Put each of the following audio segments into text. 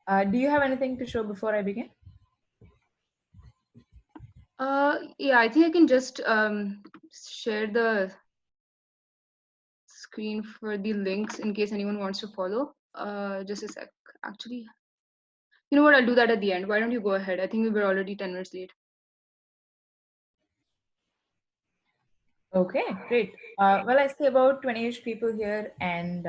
Do you have anything to show before I begin? Yeah, I think I can just share the screen for the links in case anyone wants to follow. Just a sec. Actually, you know what? I'll do that at the end. Why don't you go ahead? I think we were already 10 minutes late. Okay, great. Well, I see about 20-ish people here, and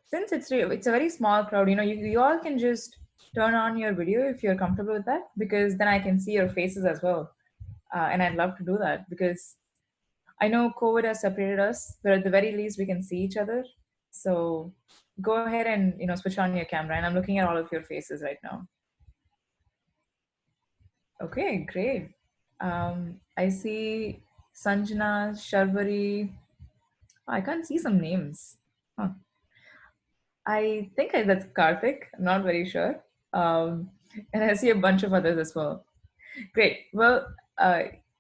since it's a very small crowd, you all can just turn on your video if you're comfortable with that, because then I can see your faces as well, and I'd love to do that because I know COVID has separated us, but at the very least we can see each other. So go ahead and switch on your camera, and I'm looking at all of your faces right now. Okay, great. I see Sanjana, Sharvari. I can't see some names. Huh. That's Karthik. I'm not very sure. Um, and I see a bunch of others as well. Great. Well,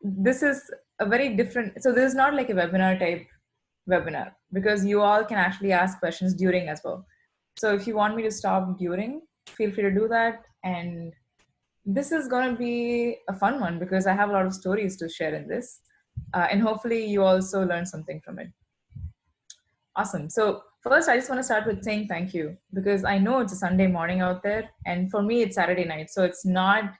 this is a very different. So this is not like a webinar type webinar because you all can actually ask questions during as well. So if you want me to stop during, feel free to do that. And this is going to be a fun one because I have a lot of stories to share in this. And hopefully you also learn something from it. Awesome. So first, I just want to start with saying thank you because I know it's a Sunday morning out there, and for me, it's Saturday night. So it's not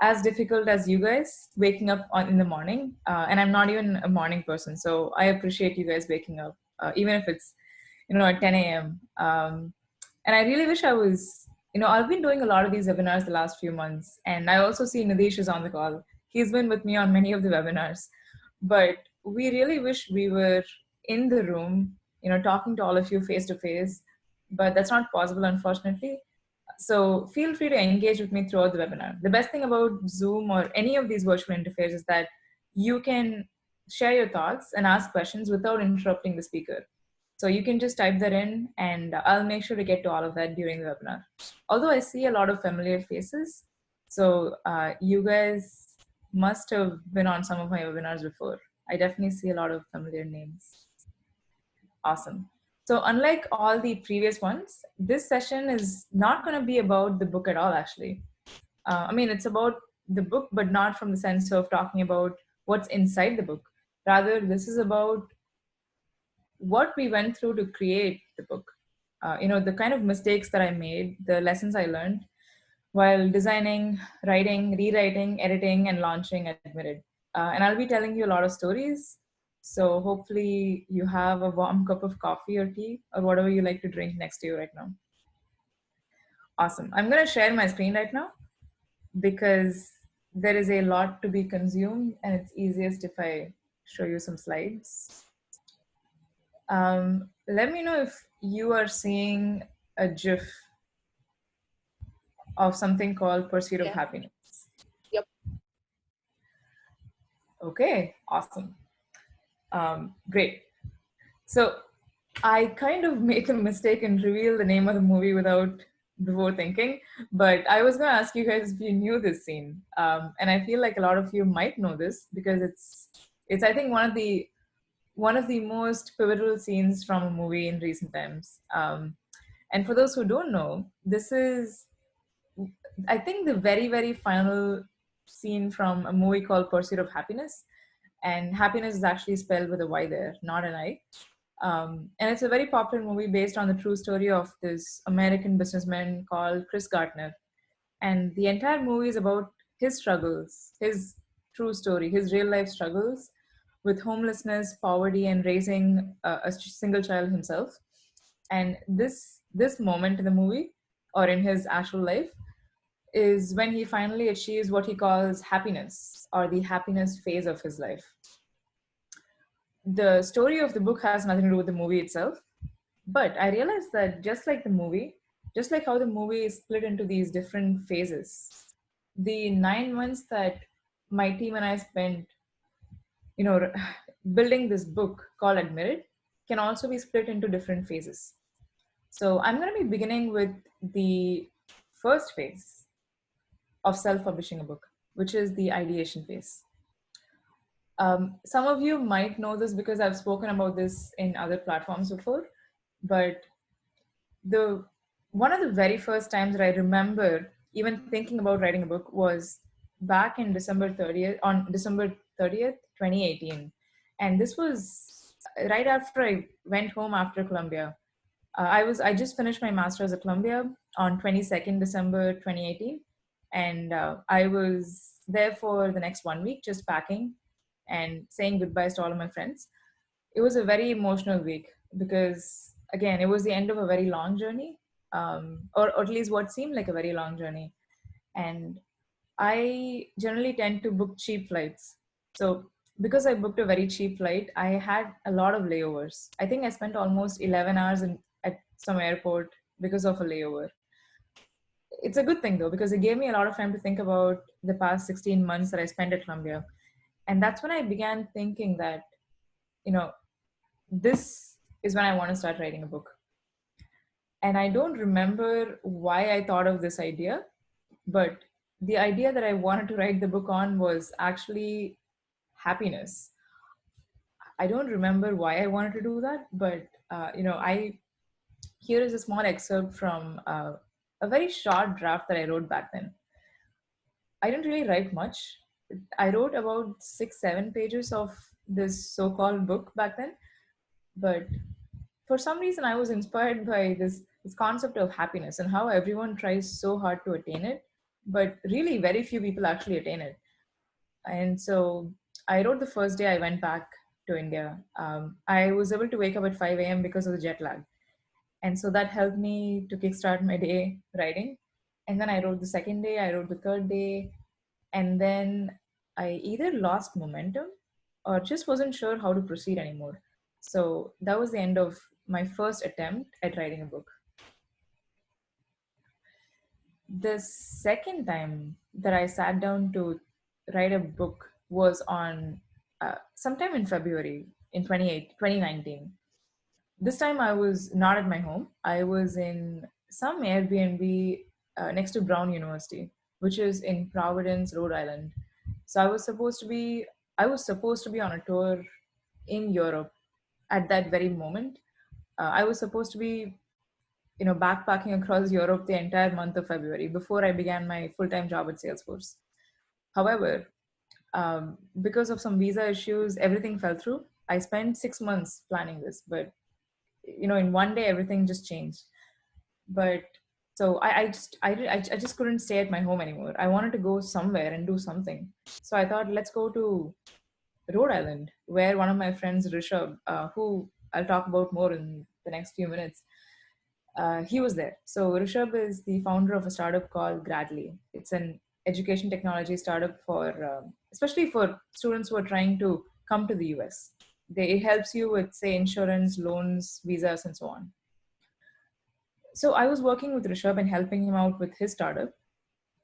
as difficult as you guys waking up in the morning. And I'm not even a morning person, so I appreciate you guys waking up, even if it's at 10 a.m. And I really wish I was. I've been doing a lot of these webinars the last few months, and I also see Nidesh is on the call. He's been with me on many of the webinars, but we really wish we were in the room, talking to all of you face to face, but that's not possible, unfortunately. So feel free to engage with me throughout the webinar. The best thing about Zoom or any of these virtual interfaces is that you can share your thoughts and ask questions without interrupting the speaker. So you can just type that in and I'll make sure to get to all of that during the webinar. Although I see a lot of familiar faces, so you guys must have been on some of my webinars before. I definitely see a lot of familiar names. Awesome. So unlike all the previous ones, this session is not going to be about the book at all, actually. I mean, it's about the book, but not from the sense of talking about what's inside the book. Rather, this is about what we went through to create the book. The kind of mistakes that I made, the lessons I learned while designing, writing, rewriting, editing, and launching Admitted. And I'll be telling you a lot of stories. So hopefully you have a warm cup of coffee or tea or whatever you like to drink next to you right now. Awesome. I'm going to share my screen right now because there is a lot to be consumed and it's easiest if I show you some slides. Let me know if you are seeing a GIF of something called Pursuit of Happiness. Yep. Okay, awesome. Great. So I kind of made a mistake and revealed the name of the movie before thinking, but I was going to ask you guys if you knew this scene, and I feel like a lot of you might know this because it's I think one of the most pivotal scenes from a movie in recent times. And for those who don't know, this is I think the very final scene from a movie called Pursuit of Happiness, and happiness is actually spelled with a Y there, not an I. And it's a very popular movie based on the true story of this American businessman called Chris Gardner. And the entire movie is about his struggles, his true story, his real life struggles with homelessness, poverty, and raising a single child himself. And this moment in the movie, or in his actual life, is when he finally achieves what he calls happiness, or the happiness phase of his life. The story of the book has nothing to do with the movie itself, but I realized that just like how the movie is split into these different phases, the 9 months that my team and I spent, you know, building this book called Admitted can also be split into different phases. So I'm going to be beginning with the first phase of self-publishing a book, which is the ideation phase. Some of you might know this because I've spoken about this in other platforms before, but the one of the very first times that I remember even thinking about writing a book was back in December 30th, 2018. And this was right after I went home after Columbia. I just finished my master's at Columbia on 22nd December 2018, and I was there for the next 1 week just packing and saying goodbyes to all of my friends. It was a very emotional week because again it was the end of a very long journey, or at least what seemed like a very long journey. And I generally tend to book cheap flights. So because I booked a very cheap flight, I had a lot of layovers. I think I spent almost 11 hours at some airport because of a layover. It's a good thing though, because it gave me a lot of time to think about the past 16 months that I spent at Columbia. And that's when I began thinking that, you know, this is when I want to start writing a book. And I don't remember why I thought of this idea, but the idea that I wanted to write the book on was actually happiness. I don't remember why I wanted to do that, but I here is a small excerpt from a very short draft that I wrote back then. I didn't really write much. I wrote about 6, 7 pages of this so-called book back then, but for some reason I was inspired by this concept of happiness and how everyone tries so hard to attain it, but really very few people actually attain it. And so I wrote the first day I went back to India. I was able to wake up at 5 a.m. because of the jet lag. And so that helped me to kickstart my day writing. And then I wrote the second day, I wrote the third day, and then I either lost momentum or just wasn't sure how to proceed anymore. So that was the end of my first attempt at writing a book. The second time that I sat down to write a book was on sometime in February in 2019. This time I was not at my home. I was in some Airbnb next to Brown University, which is in Providence, Rhode Island. So I was supposed to be on a tour in Europe at that very moment. I was supposed to be, backpacking across Europe the entire month of February before I began my full-time job at Salesforce. However, because of some visa issues, everything fell through. I spent 6 months planning this, but in one day everything just changed. But so I just couldn't stay at my home anymore. I wanted to go somewhere and do something. So I thought, let's go to Rhode Island, where one of my friends, Rishabh, who I'll talk about more in the next few minutes, he was there. So Rishabh is the founder of a startup called Gradly. It's an education technology startup for, especially for students who are trying to come to the US. It helps you with, say, insurance, loans, visas, and so on. So I was working with Rishabh and helping him out with his startup.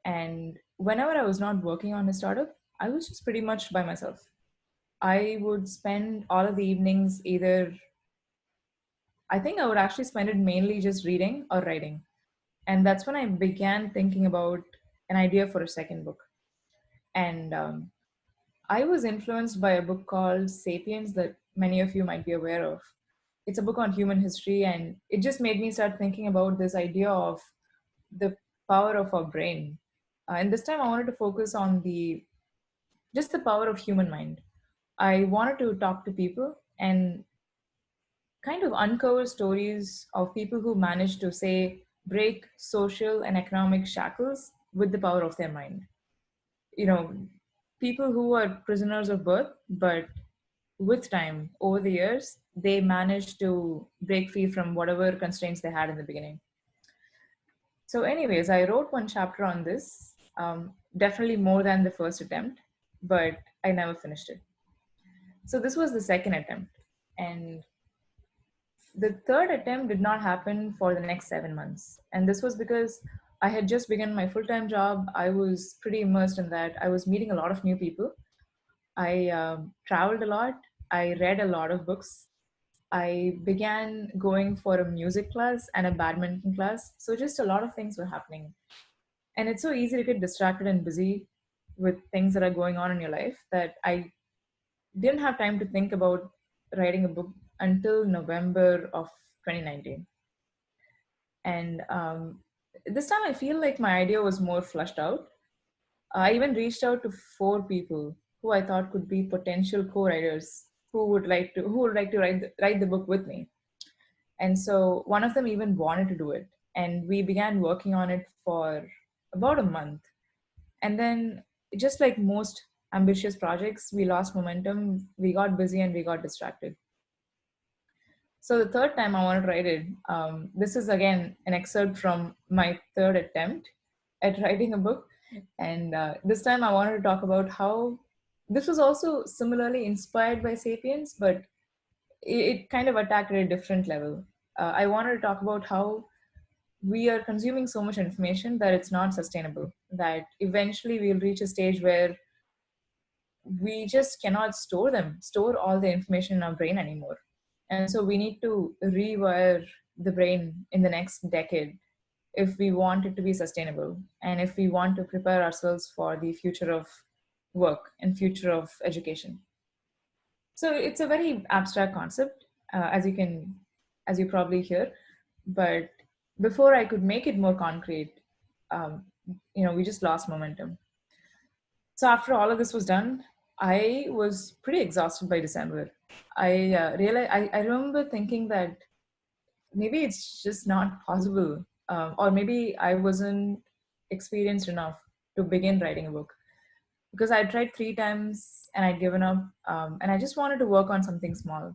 And whenever I was not working on his startup, I was just pretty much by myself. I would spend all of the evenings either, I think I would actually spend it mainly just reading or writing. And that's when I began thinking about an idea for a second book. And I was influenced by a book called Sapiens that many of you might be aware of. It's a book on human history, and it just made me start thinking about this idea of the power of our brain. And this time I wanted to focus on the just the power of human mind. I wanted to talk to people and kind of uncover stories of people who managed to, say, break social and economic shackles with the power of their mind. You know, people who are prisoners of birth, but with time, over the years, they managed to break free from whatever constraints they had in the beginning. So, anyways, I wrote one chapter on this, definitely more than the first attempt, but I never finished it. So, this was the second attempt. And the third attempt did not happen for the next 7 months. And this was because I had just begun my full time job. I was pretty immersed in that. I was meeting a lot of new people. I traveled a lot. I read a lot of books. I began going for a music class and a badminton class. So just a lot of things were happening. And it's so easy to get distracted and busy with things that are going on in your life that I didn't have time to think about writing a book until November of 2019. And this time I feel like my idea was more flushed out. I even reached out to four people who I thought could be potential co-writers who would like to write the book with me. And so one of them even wanted to do it, and we began working on it for about a month. And then, just like most ambitious projects, we lost momentum, we got busy, and we got distracted. So the third time I wanted to write it, this is again an excerpt from my third attempt at writing a book. And this time I wanted to talk about how this was also similarly inspired by Sapiens, but it kind of attacked at a different level. I wanted to talk about how we are consuming so much information that it's not sustainable, that eventually we'll reach a stage where we just cannot store all the information in our brain anymore. And so we need to rewire the brain in the next decade if we want it to be sustainable, and if we want to prepare ourselves for the future of work and future of education. So it's a very abstract concept, as you probably hear. But before I could make it more concrete, um, we just lost momentum. So after all of this was done, I was pretty exhausted by December. I remember thinking that maybe it's just not possible, or maybe I wasn't experienced enough to begin writing a book, because I tried three times and I'd given up, and I just wanted to work on something small,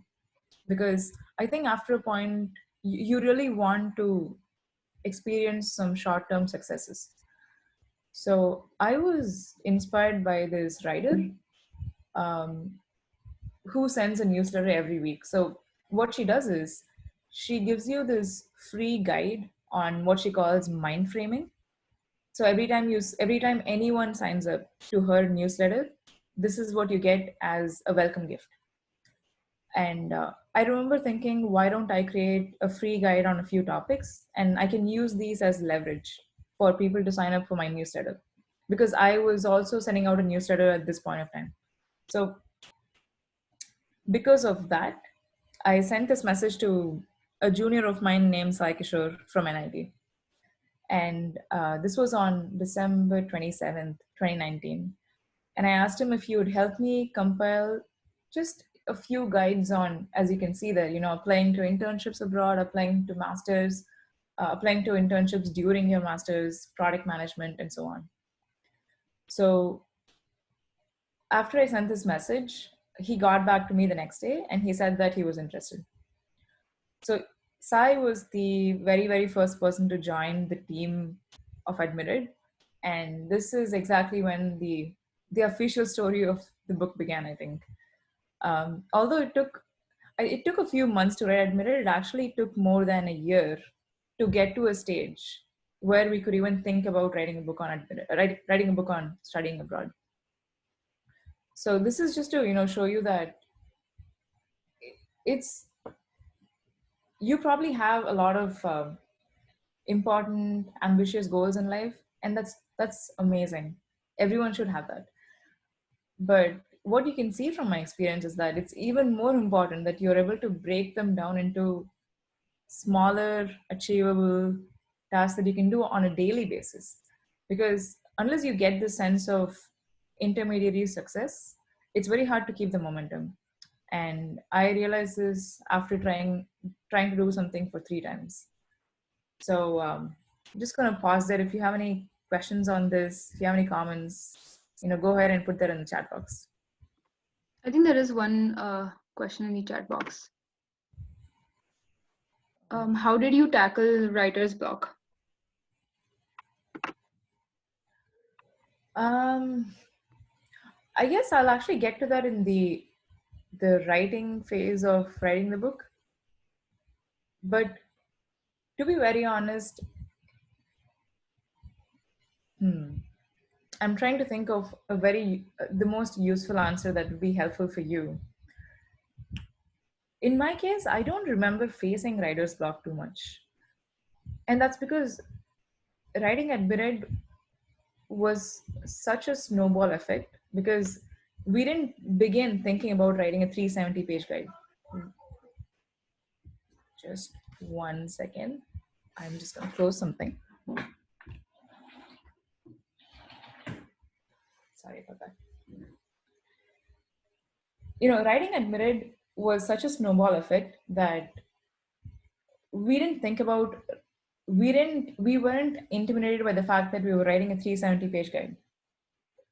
because I think after a point you really want to experience some short-term successes. So I was inspired by this writer, um, who sends a newsletter every week. So what she does is she gives you this free guide on what she calls mind framing. So every time anyone signs up to her newsletter, this is what you get as a welcome gift. And I remember thinking, why don't I create a free guide on a few topics, and I can use these as leverage for people to sign up for my newsletter, because I was also sending out a newsletter at this point of time. So because of that, I sent this message to a junior of mine named Sai Kishore from NIT. And this was on December 27th, 2019. And I asked him if he would help me compile just a few guides on, as you can see there, applying to internships abroad, applying to masters, applying to internships during your masters, product management, and so on. So after I sent this message, he got back to me the next day and he said that he was interested. So Sai was the very, very first person to join the team of Admitted. And this is exactly when the official story of the book began, I think. Although it took a few months to write Admitted, it actually took more than a year to get to a stage where we could even think about writing a book on Admitted, writing a book on studying abroad. So this is just to show you that it's you probably have a lot of important, ambitious goals in life, and that's amazing. Everyone should have that. But what you can see from my experience is that it's even more important that you're able to break them down into smaller, achievable tasks that you can do on a daily basis. Because unless you get the sense of intermediary success, it's very hard to keep the momentum. And I realized this after trying to do something for three times. So I'm just going to pause there. If you have any questions on this, if you have any comments, go ahead and put that in the chat box. I think there is one question in the chat box. How did you tackle writer's block? I guess I'll actually get to that in the writing phase of writing the book. But to be very honest, I'm trying to think of the most useful answer that would be helpful for you. In my case, I don't remember facing writer's block too much. And that's because writing at Bired was such a snowball effect, because we didn't begin thinking about writing a 370-page guide. Just one second. I'm just going to close something. Sorry about that. Writing admitted was such a snowball effect that we didn't think about we weren't intimidated by the fact that we were writing a 370-page guide.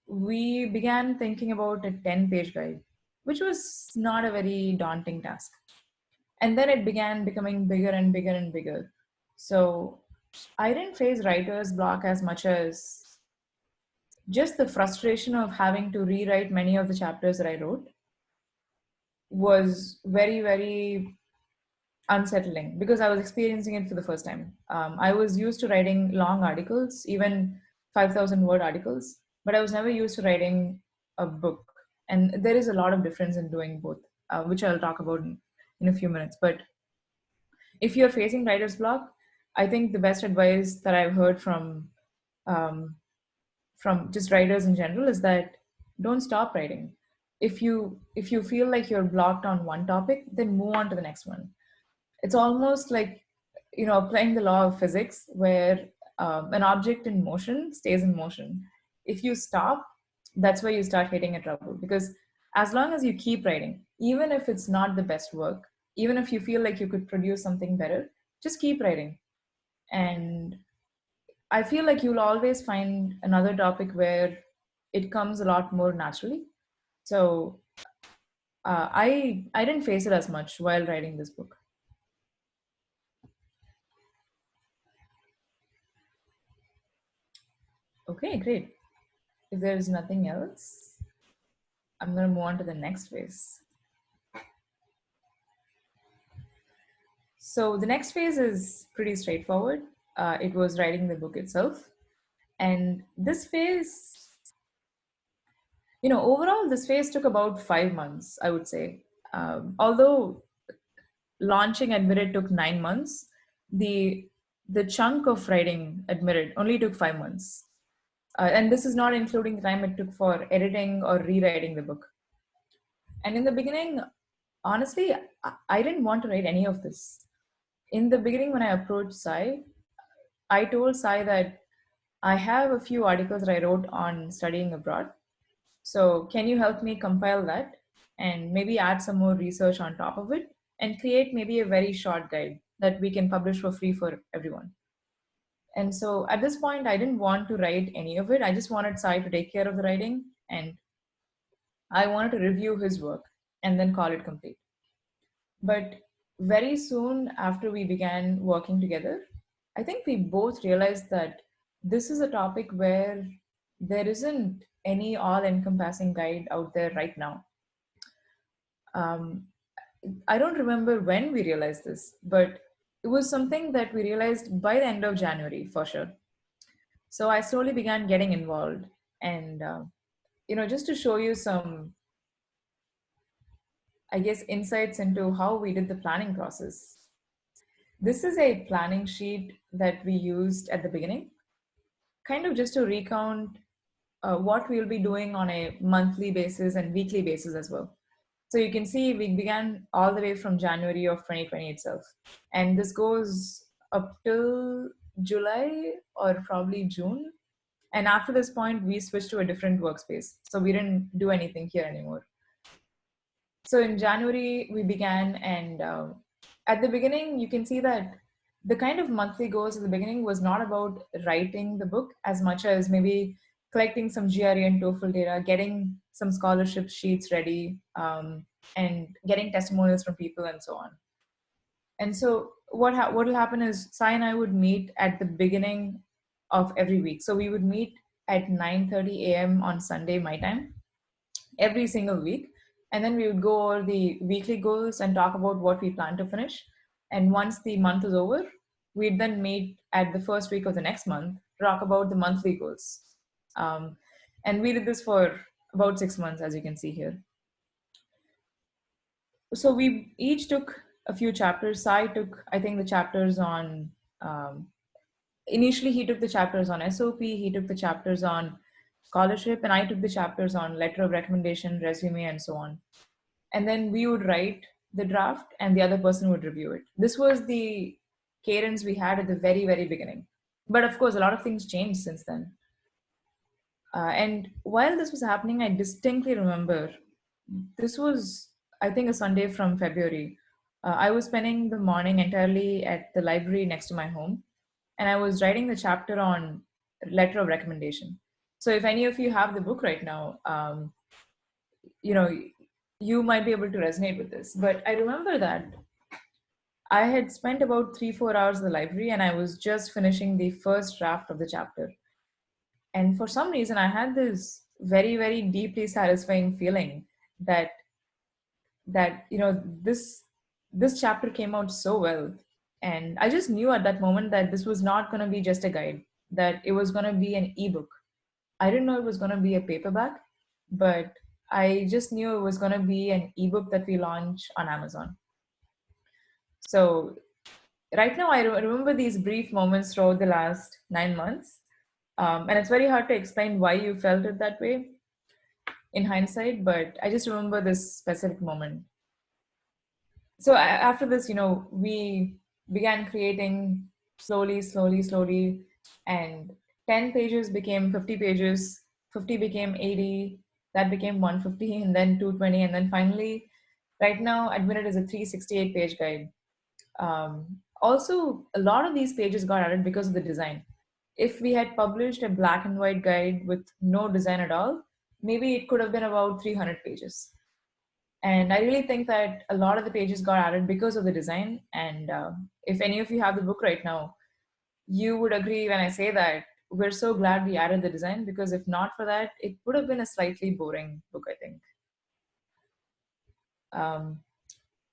We began thinking about a 10-page guide, which was not a very daunting task. And then it began becoming bigger and bigger and bigger. So I didn't face writer's block as much as just the frustration of having to rewrite many of the chapters that I wrote was very, very unsettling because I was experiencing it for the first time. I was used to writing long articles, even 5,000 word articles, but I was never used to writing a book. And there is a lot of difference in doing both, which I'll talk about in a few minutes. But if you're facing writer's block, I think the best advice that I've heard um, from just writers in general is that don't stop writing. If you feel like you're blocked on one topic, then move on to the next one. It's almost like applying the law of physics where an object in motion stays in motion. If you stop, that's where you start hitting a trouble, because as long as you keep writing, even if it's not the best work, even if you feel like you could produce something better, just keep writing. And I feel like you'll always find another topic where it comes a lot more naturally. So I didn't face it as much while writing this book. Okay, great. If there's nothing else, I'm going to move on to the next phase. So the next phase is pretty straightforward. It was writing the book itself. And this phase, overall, this phase took about 5 months, I would say. Although launching Admitted took 9 months, the the chunk of writing Admitted only took 5 months. And this is not including the time it took for editing or rewriting the book. And in the beginning, honestly, I didn't want to write any of this. In the beginning, when I approached Sai, I told Sai that I have a few articles that I wrote on studying abroad. So, can you help me compile that and maybe add some more research on top of it and create maybe a very short guide that we can publish for free for everyone? And so, at this point, I didn't want to write any of it. I just wanted Sai to take care of the writing, and I wanted to review his work and then call it complete. But very soon after we began working together, I think we both realized that this is a topic where there isn't any all encompassing guide out there right now. Um, I don't remember when we realized this, but it was something that we realized by the end of January for sure. So I slowly began getting involved. And, just to show you some, I guess, insights into how we did the planning process. This is a planning sheet that we used at the beginning, kind of just to recount what we'll be doing on a monthly basis and weekly basis as well. So you can see we began all the way from January of 2020 itself. And this goes up till July or probably June. And after this point, we switched to a different workspace. So we didn't do anything here anymore. So in January, we began, and at the beginning, you can see that the kind of monthly goals at the beginning was not about writing the book as much as maybe collecting some GRE and TOEFL data, getting some scholarship sheets ready, and getting testimonials from people and so on. And so what will happen is Sai and I would meet at the beginning of every week. So we would meet at 9:30 a.m. on Sunday, my time, every single week. And then we would go over the weekly goals and talk about what we plan to finish. And once the month is over, we'd then meet at the first week of the next month, talk about the monthly goals. Um, and we did this for about 6 months, as you can see here. So we each took a few chapters. Sai took, I think, the chapters on, initially he took the chapters on SOP, he took the chapters on scholarship, and I took the chapters on letter of recommendation, resume, and so on. And then we would write the draft and the other person would review it. This was the cadence we had at the very, very beginning. But of course, a lot of things changed since then. And while this was happening, I distinctly remember this was, I think, a Sunday from February. I was spending the morning entirely at the library next to my home, and I was writing the chapter on letter of recommendation. So, if any of you have the book right now, you know, you might be able to resonate with this. But I remember that I had spent about 3, 4 hours in the library, and I was just finishing the first draft of the chapter. And for some reason, I had this very, very deeply satisfying feeling that this chapter came out so well, and I just knew at that moment that this was not going to be just a guide, that it was going to be an ebook. I didn't know it was going to be a paperback, but I just knew it was going to be an ebook that we launch on Amazon. So right now, I remember these brief moments throughout the last 9 months, and it's very hard to explain why you felt it that way in hindsight, but I just remember this specific moment. So after this, we began creating slowly, slowly, slowly, and 10 pages became 50 pages, 50 became 80, that became 150, and then 220, and then finally, right now, Admitted is a 368-page guide. Also, a lot of these pages got added because of the design. If we had published a black and white guide with no design at all, maybe it could have been about 300 pages. And I really think that a lot of the pages got added because of the design. And if any of you have the book right now, you would agree when I say that we're so glad we added the design, because if not for that, it would have been a slightly boring book, I think. Um,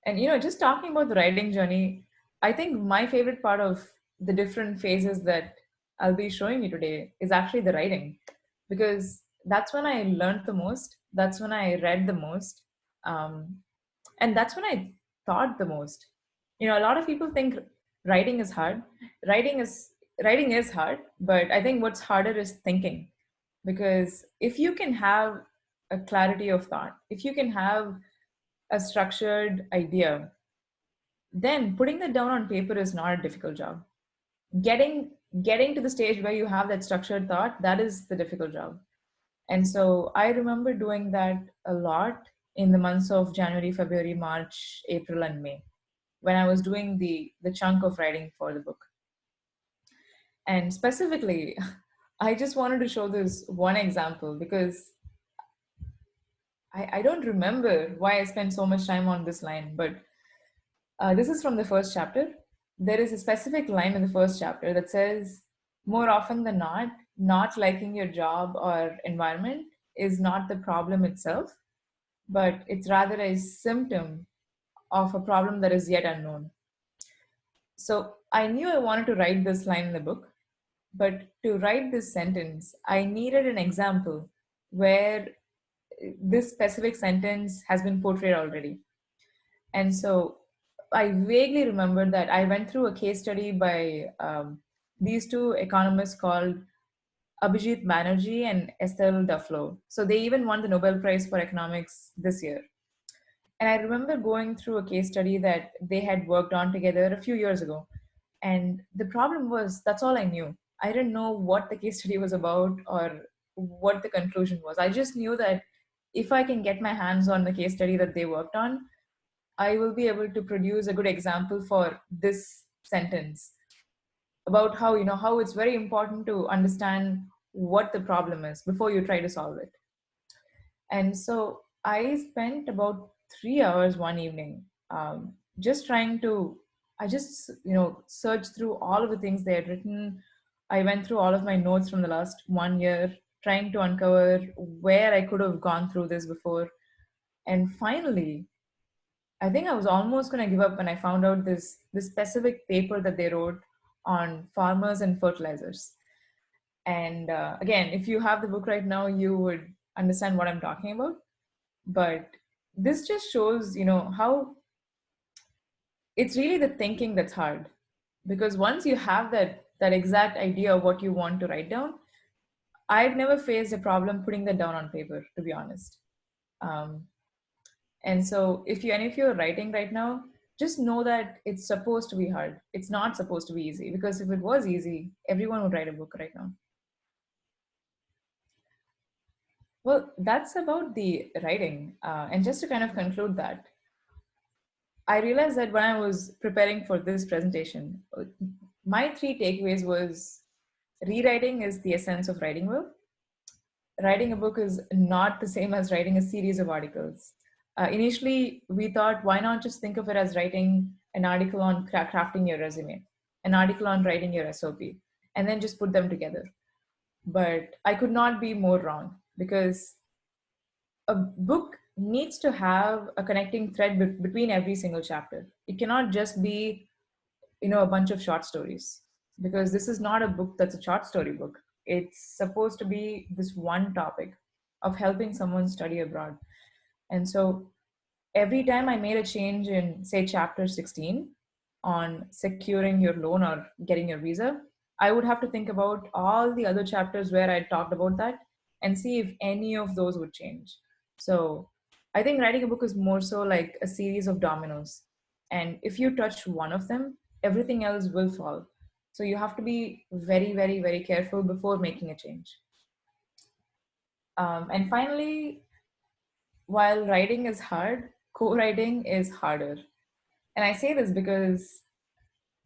and just talking about the writing journey, I think my favorite part of the different phases that I'll be showing you today is actually the writing, because that's when I learned the most. That's when I read the most. Um, and that's when I thought the most. A lot of people think writing is hard. Writing is hard, but I think what's harder is thinking. Because if you can have a clarity of thought, if you can have a structured idea, then putting that down on paper is not a difficult job. Getting to the stage where you have that structured thought, that is the difficult job. And so I remember doing that a lot in the months of January, February, March, April, and May, when I was doing the chunk of writing for the book. And specifically, I just wanted to show this one example because I don't remember why I spent so much time on this line, but this is from the first chapter. There is a specific line in the first chapter that says, more often than not liking your job or environment is not the problem itself, but it's rather a symptom of a problem that is yet unknown. So I knew I wanted to write this line in the book, but to write this sentence, I needed an example where this specific sentence has been portrayed already. And so I vaguely remember that I went through a case study by these two economists called Abhijit Banerjee and Estelle Duflo. So they even won the Nobel Prize for Economics this year. And I remember going through a case study that they had worked on together a few years ago. And the problem was, that's all I knew. I didn't know what the case study was about or what the conclusion was. I just knew that if I can get my hands on the case study that they worked on, I will be able to produce a good example for this sentence about how it's very important to understand what the problem is before you try to solve it. And so I spent about 3 hours one evening, just trying to, I just, searched through all of the things they had written. I went through all of my notes from the last 1 year, trying to uncover where I could have gone through this before. And finally, I think I was almost going to give up when I found out this specific paper that they wrote on farmers and fertilizers. And again, if you have the book right now, you would understand what I'm talking about. But this just shows, how it's really the thinking that's hard. Because once you have that exact idea of what you want to write down, I've never faced a problem putting that down on paper, to be honest. Um, and so if you're writing right now, just know that it's supposed to be hard. It's not supposed to be easy, because if it was easy, everyone would write a book right now. Well, that's about the writing. And just to kind of conclude that, I realized that when I was preparing for this presentation, my three takeaways was: rewriting is the essence of writing well. Writing a book is not the same as writing a series of articles. Initially, we thought, why not just think of it as writing an article on crafting your resume, an article on writing your SOP, and then just put them together. But I could not be more wrong, because a book needs to have a connecting thread between every single chapter. It cannot just be, a bunch of short stories, because this is not a book that's a short story book. It's supposed to be this one topic of helping someone study abroad. And so every time I made a change in, say, chapter 16 on securing your loan or getting your visa, I would have to think about all the other chapters where I talked about that and see if any of those would change. So I think writing a book is more so like a series of dominoes. And if you touch one of them, everything else will fall. So you have to be very, very, very careful before making a change. And finally, while writing is hard, co-writing is harder. And I say this because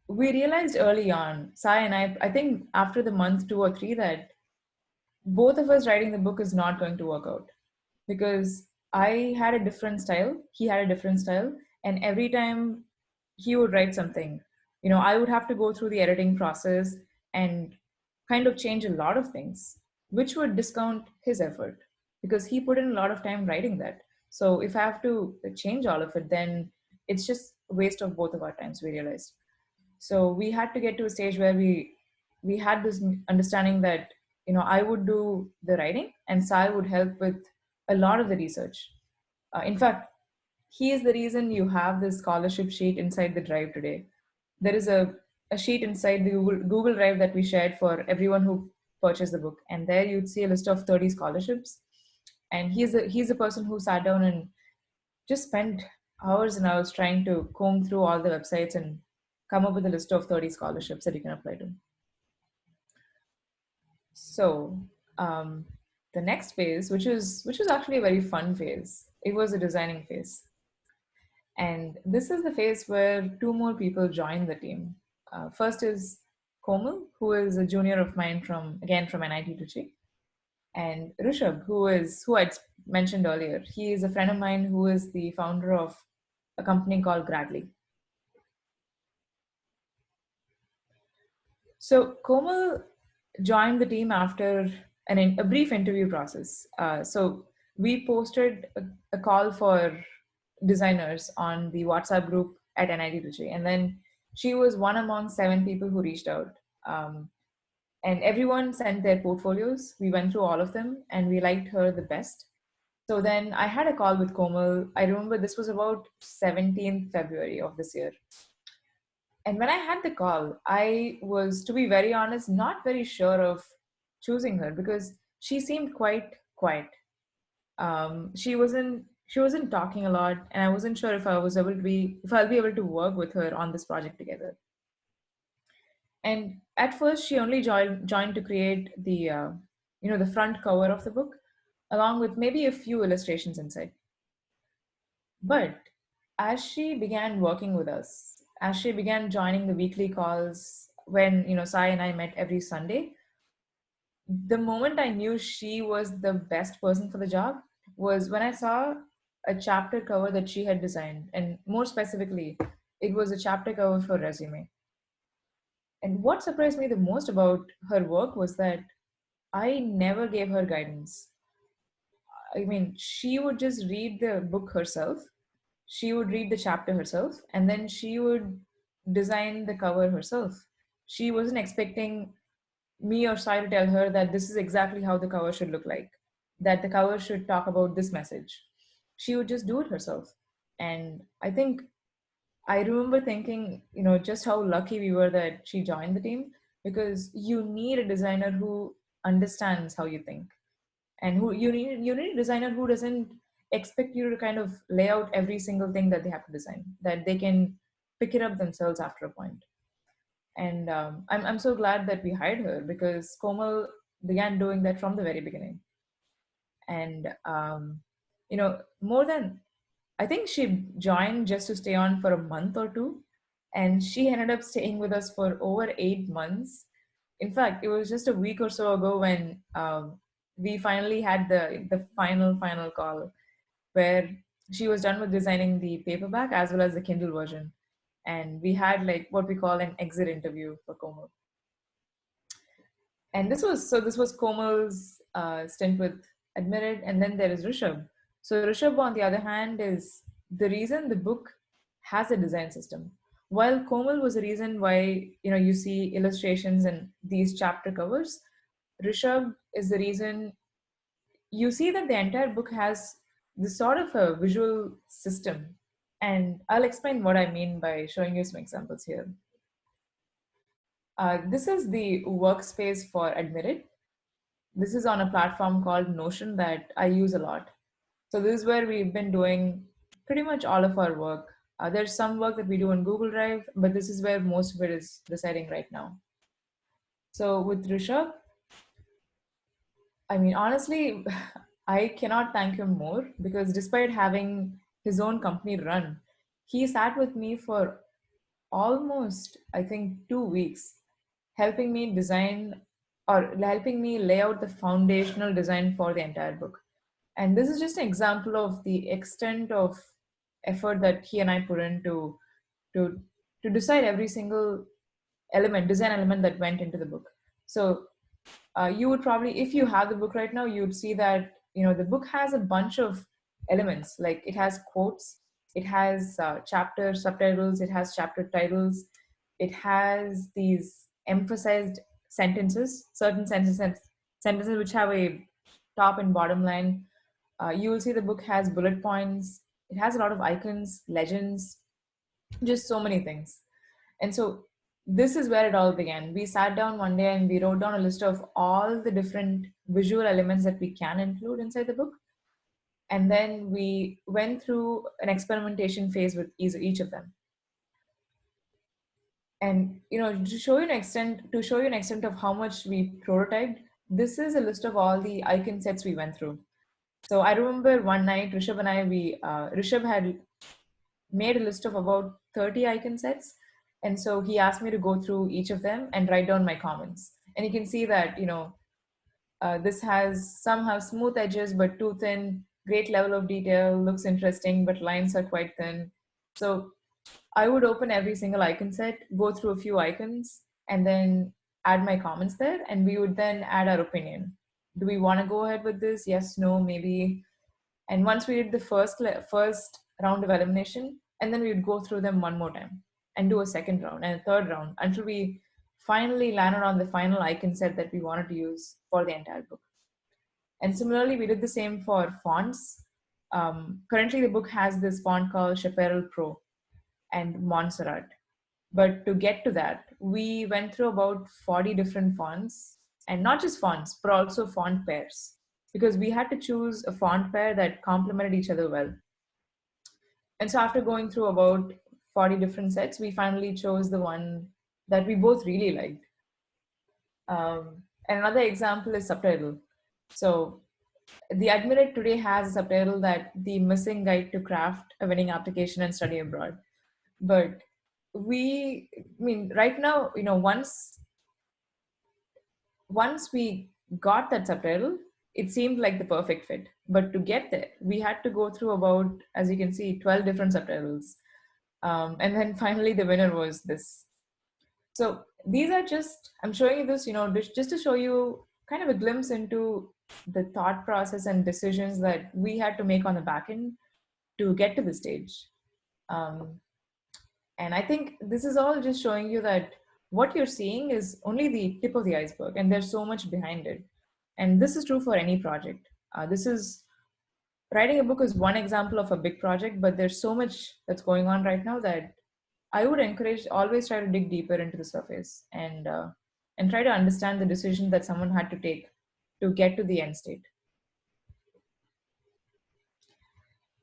we realized early on, Sai and I think after the month 2 or 3, that both of us writing the book is not going to work out, because I had a different style, he had a different style, and every time he would write something, I would have to go through the editing process and kind of change a lot of things, which would discount his effort, because he put in a lot of time writing that. So if I have to change all of it, then it's just a waste of both of our times, we realized. So we had to get to a stage where we had this understanding that, I would do the writing and Sai would help with a lot of the research. In fact, he is the reason you have this scholarship sheet inside the drive today. There is a sheet inside the Google Drive that we shared for everyone who purchased the book, and there you'd see a list of 30 scholarships. And he's the person who sat down and just spent hours and hours trying to comb through all the websites and come up with a list of 30 scholarships that you can apply to. So the next phase, which was actually a very fun phase, it was a designing phase. And this is the phase where two more people joined the team. First is Komal, who is a junior of mine from NIT Trichy, and Rishabh, who I'd mentioned earlier. He is a friend of mine who is the founder of a company called Gradley. So Komal joined the team after a brief interview process. So we posted a call for designers on the WhatsApp group at NIT Trichy, and then she was one among 7 people who reached out. And everyone sent their portfolios. We went through all of them, and we liked her the best. So then I had a call with Komal. I remember this was about 17th February of this year. And when I had the call, I was, to be very honest, not very sure of choosing her, because she seemed quite quiet. She wasn't talking a lot, and I wasn't sure if I'll be able to work with her on this project together. And at first, she only joined to create the front cover of the book, along with maybe a few illustrations inside. But as she began working with us, as she began joining the weekly calls, when Sai and I met every Sunday, the moment I knew she was the best person for the job was when I saw a chapter cover that she had designed, and more specifically, it was a chapter cover for resume. And what surprised me the most about her work was that I never gave her guidance. I mean, she would just read the book herself, she would read the chapter herself, and then she would design the cover herself. She wasn't expecting me or Sai to tell her that this is exactly how the cover should look like, that the cover should talk about this message. She would just do it herself. And I think I remember thinking, just how lucky we were that she joined the team, because you need a designer who understands how you think, and who you need a designer who doesn't expect you to kind of lay out every single thing that they have to design, that they can pick it up themselves after a point. And I'm so glad that we hired her, because Komal began doing that from the very beginning. And more than, I think she joined just to stay on for a month or two, and she ended up staying with us for over 8 months. In fact, it was just a week or so ago when we finally had the final call, where she was done with designing the paperback as well as the Kindle version, and we had like what we call an exit interview for Komal. And this was Komal's stint with Admitted, and then there is Rishabh. So Rishabh, on the other hand, is the reason the book has a design system. While Komal was the reason why you see illustrations and these chapter covers, Rishabh is the reason you see that the entire book has this sort of a visual system. And I'll explain what I mean by showing you some examples here. This is the workspace for Admitted. This is on a platform called Notion that I use a lot. So this is where we've been doing pretty much all of our work. There's some work that we do in Google Drive, but this is where most of it is residing right now. So with Rishabh, I mean, honestly, I cannot thank him more, because despite having his own company run, he sat with me for almost, I think, 2 weeks, helping me design or helping me lay out the foundational design for the entire book. And this is just an example of the extent of effort that he and I put into to to decide every single design element that went into the book. So you would probably, if you have the book right now, you'd see that the book has a bunch of elements. Like, it has quotes, it has chapter subtitles, it has chapter titles, it has these emphasized sentences, certain sentences which have a top and bottom line. You will see the book has bullet points, it has a lot of icons, legends, just so many things. And so this is where it all began. We sat down one day and we wrote down a list of all the different visual elements that we can include inside the book. And then we went through an experimentation phase with each of them. And to show you an extent of how much we prototyped, this is a list of all the icon sets we went through. So I remember one night, Rishabh and I, Rishabh had made a list of about 30 icon sets. And so he asked me to go through each of them and write down my comments. And you can see that, this has somehow smooth edges, but too thin, great level of detail, looks interesting, but lines are quite thin. So I would open every single icon set, go through a few icons, and then add my comments there. And we would then add our opinion. Do we want to go ahead with this? Yes, no, maybe. And once we did the first round of elimination, and then we would go through them one more time and do a second round and a third round until we finally landed on the final icon set that we wanted to use for the entire book. And similarly, we did the same for fonts. Currently, the book has this font called Chaparral Pro and Montserrat. But to get to that, we went through about 40 different fonts, and not just fonts, but also font pairs, because we had to choose a font pair that complemented each other well. And so after going through about 40 different sets, we finally chose the one that we both really liked. And another example is subtitle. So the Admitted today has a subtitle that The Missing Guide to Craft a Winning Application and Study Abroad. But right now, once we got that subtitle, it seemed like the perfect fit. But to get there, we had to go through about, as you can see, 12 different subtitles. And then finally, the winner was this. So these are just, I'm showing you this, just to show you kind of a glimpse into the thought process and decisions that we had to make on the back end to get to this stage. Um, and I think this is all just showing you that what you're seeing is only the tip of the iceberg, and there's so much behind it. And this is true for any project. This is Writing a book is one example of a big project, but there's so much that's going on right now that I would encourage, always try to dig deeper into the surface and try to understand the decision that someone had to take to get to the end state.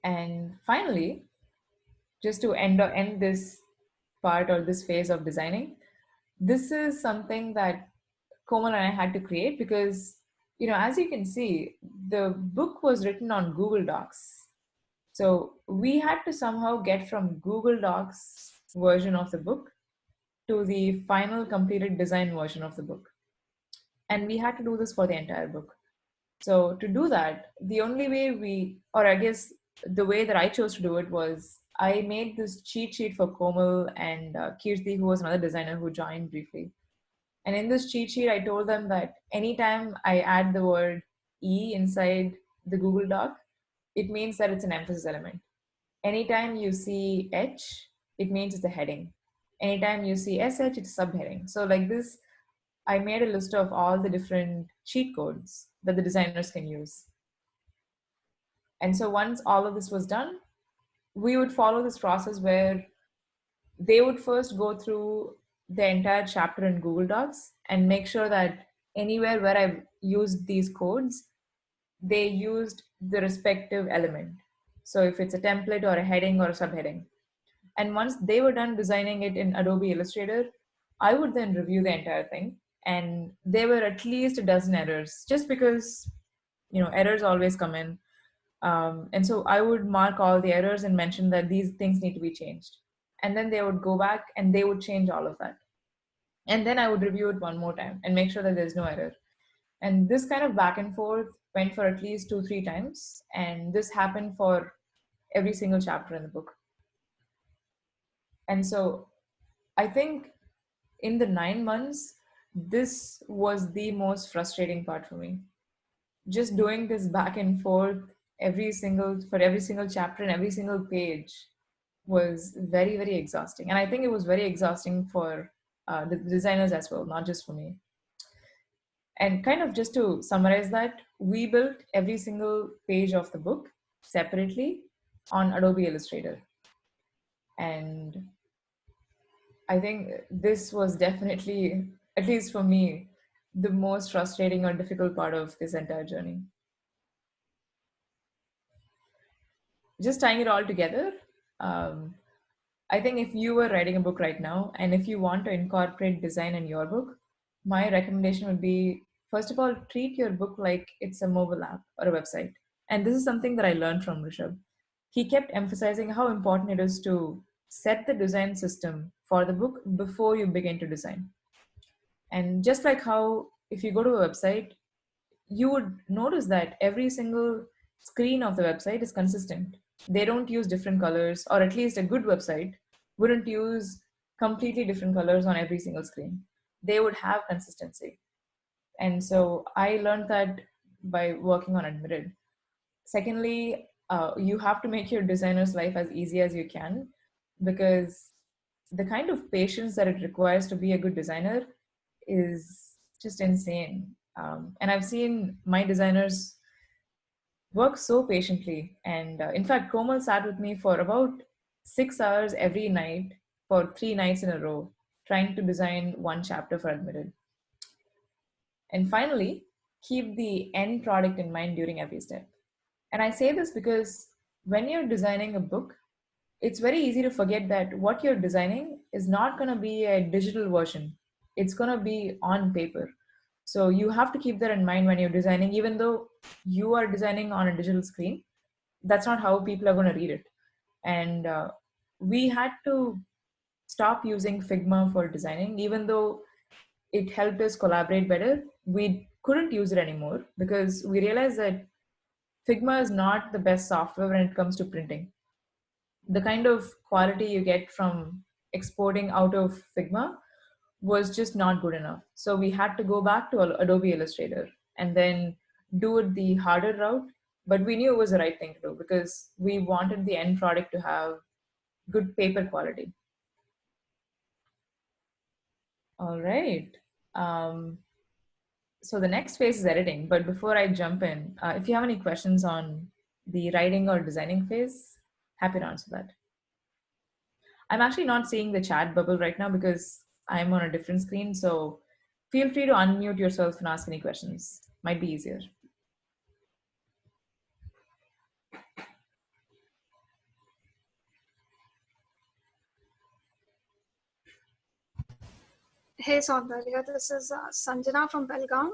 And finally, just to end this part or this phase of designing, this is something that Komal and I had to create because, as you can see, the book was written on Google Docs. So we had to somehow get from Google Docs version of the book to the final completed design version of the book. And we had to do this for the entire book. So to do that, the only way or I guess the way that I chose to do it was I made this cheat sheet for Komal and Kirti, who was another designer who joined briefly. And in this cheat sheet, I told them that anytime I add the word E inside the Google Doc, it means that it's an emphasis element. Anytime you see H, it means it's a heading. Anytime you see SH, it's a subheading. So like this, I made a list of all the different cheat codes that the designers can use. And so once all of this was done, we would follow this process where they would first go through the entire chapter in Google Docs and make sure that anywhere where I've used these codes, they used the respective element. So if it's a template or a heading or a subheading. And once they were done designing it in Adobe Illustrator, I would then review the entire thing. And there were at least a dozen errors, just because errors always come in. And so I would mark all the errors and mention that these things need to be changed. And then they would go back and they would change all of that. And then I would review it one more time and make sure that there's no error. And this kind of back and forth went for at least 2-3 times. And this happened for every single chapter in the book. And so I think in the 9 months, this was the most frustrating part for me. Just doing this back and forth for every single chapter and every single page was very, very exhausting. And I think it was very exhausting for the designers as well, not just for me. And kind of just to summarize that, we built every single page of the book separately on Adobe Illustrator. And I think this was definitely, at least for me, the most frustrating or difficult part of this entire journey. Just tying it all together, um, I think if you were writing a book right now and if you want to incorporate design in your book, my recommendation would be, first of all, treat your book like it's a mobile app or a website. And this is something that I learned from Rishabh. He kept emphasizing how important it is to set the design system for the book before you begin to design. And just like how if you go to a website, you would notice that every single screen of the website is consistent. They don't use different colors, or at least a good website wouldn't use completely different colors on every single screen. They would have consistency. And so I learned that by working on Admitted. Secondly, you have to make your designer's life as easy as you can, because the kind of patience that it requires to be a good designer is just insane. And I've seen my designers work so patiently. And in fact, Komal sat with me for about 6 hours every night for 3 nights in a row, trying to design one chapter for Admitted. And finally, keep the end product in mind during every step. And I say this because when you're designing a book, it's very easy to forget that what you're designing is not going to be a digital version. It's going to be on paper. So you have to keep that in mind when you're designing, even though you are designing on a digital screen, that's not how people are going to read it. And we had to stop using Figma for designing, even though it helped us collaborate better. We couldn't use it anymore because we realized that Figma is not the best software when it comes to printing. The kind of quality you get from exporting out of Figma was just not good enough. So we had to go back to Adobe Illustrator and then do it the harder route. But we knew it was the right thing to do because we wanted the end product to have good paper quality. All right. Um, so the next phase is editing. But before I jump in, if you have any questions on the writing or designing phase, happy to answer that. I'm actually not seeing the chat bubble right now because I'm on a different screen. So feel free to unmute yourself and ask any questions. Might be easier. Hey Soundarya, this is Sanjana from Belgaum.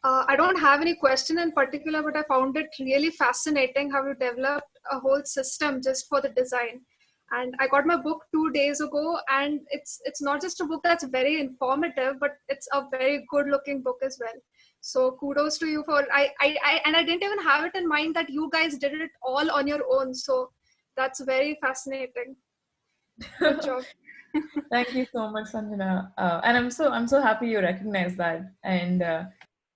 I don't have any question in particular, but I found it really fascinating how you developed a whole system just for the design. And I got my book 2 days ago, and it's not just a book that's very informative, but it's a very good looking book as well. So kudos to you for I didn't even have it in mind that you guys did it all on your own. So that's very fascinating. Good job. Thank you so much, Sanjana. And I'm so happy you recognize that. And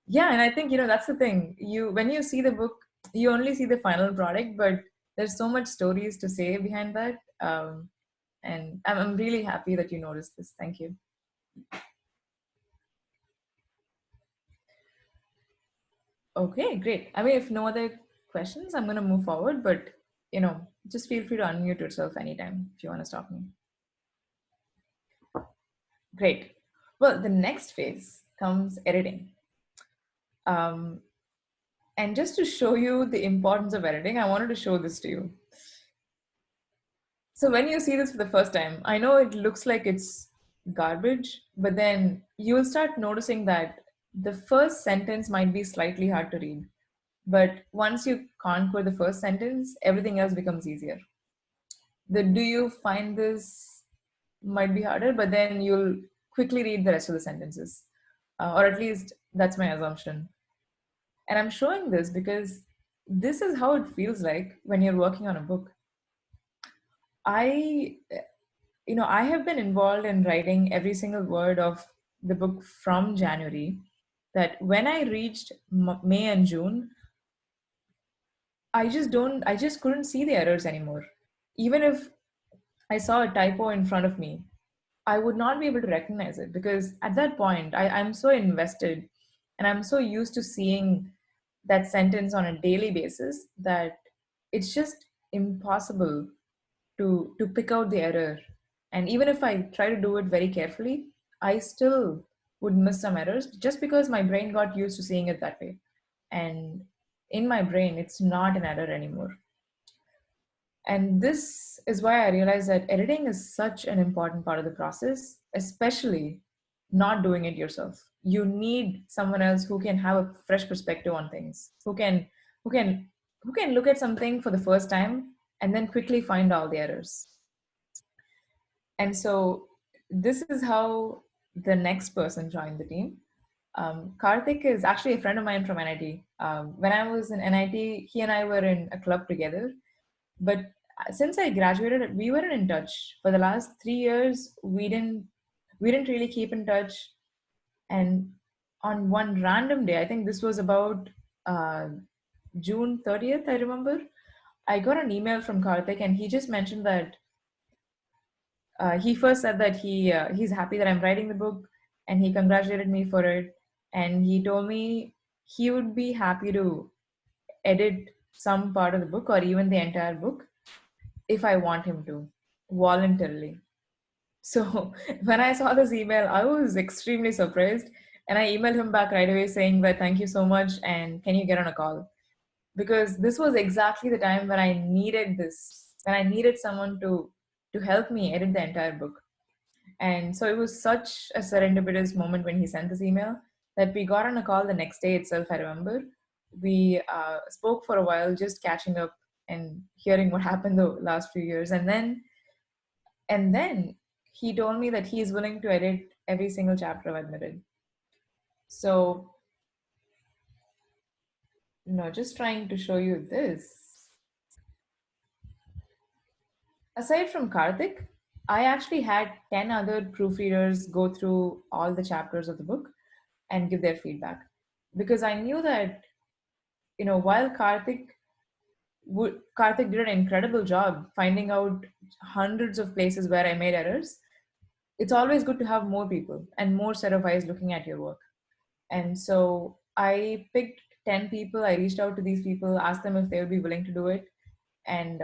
yeah, and I think that's the thing. When you see the book, you only see the final product, but there's so much stories to say behind that. And I'm really happy that you noticed this. Thank you. Okay, great. I mean, if no other questions, I'm going to move forward, but just feel free to unmute yourself anytime if you want to stop me. Great. Well, the next phase comes editing. And just to show you the importance of editing, I wanted to show this to you. So when you see this for the first time, I know it looks like it's garbage, but then you'll start noticing that the first sentence might be slightly hard to read. But once you conquer the first sentence, everything else becomes easier. The do you find this might be harder, but then you'll quickly read the rest of the sentences. Or at least that's my assumption. And I'm showing this because this is how it feels like when you're working on a book. I I have been involved in writing every single word of the book from January, that when I reached May and June, I just couldn't see the errors anymore. Even if I saw a typo in front of me, I would not be able to recognize it because at that point, I'm so invested and I'm so used to seeing that sentence on a daily basis that it's just impossible to pick out the error. And even if I try to do it very carefully, I still would miss some errors just because my brain got used to seeing it that way. And in my brain, it's not an error anymore. And this is why I realized that editing is such an important part of the process, especially not doing it yourself. You need someone else who can have a fresh perspective on things, who can who can look at something for the first time and then quickly find all the errors. And so this is how the next person joined the team. Karthik is actually a friend of mine from NIT. When I was in NIT, he and I were in a club together. But since I graduated, we weren't in touch. For the last 3 years, we didn't really keep in touch. And on one random day, I think this was about uh, June 30th, I remember, I got an email from Karthik, and he just mentioned that he first said that he's happy that I'm writing the book, and he congratulated me for it, and he told me he would be happy to edit some part of the book or even the entire book if I want him to, voluntarily. So when I saw this email, I was extremely surprised, and I emailed him back right away saying that thank you so much and can you get on a call, because this was exactly the time when I needed this, when I needed someone to help me edit the entire book. And so it was such a serendipitous moment when he sent this email that we got on a call the next day itself. I remember we spoke for a while, just catching up and hearing what happened the last few years. And then he told me that he is willing to edit every single chapter I've admitted. So, just trying to show you this. Aside from Karthik, I actually had 10 other proofreaders go through all the chapters of the book and give their feedback, because I knew that while Karthik did an incredible job finding out hundreds of places where I made errors. It's always good to have more people and more set of eyes looking at your work. And so I picked 10 people. I reached out to these people, asked them if they would be willing to do it. And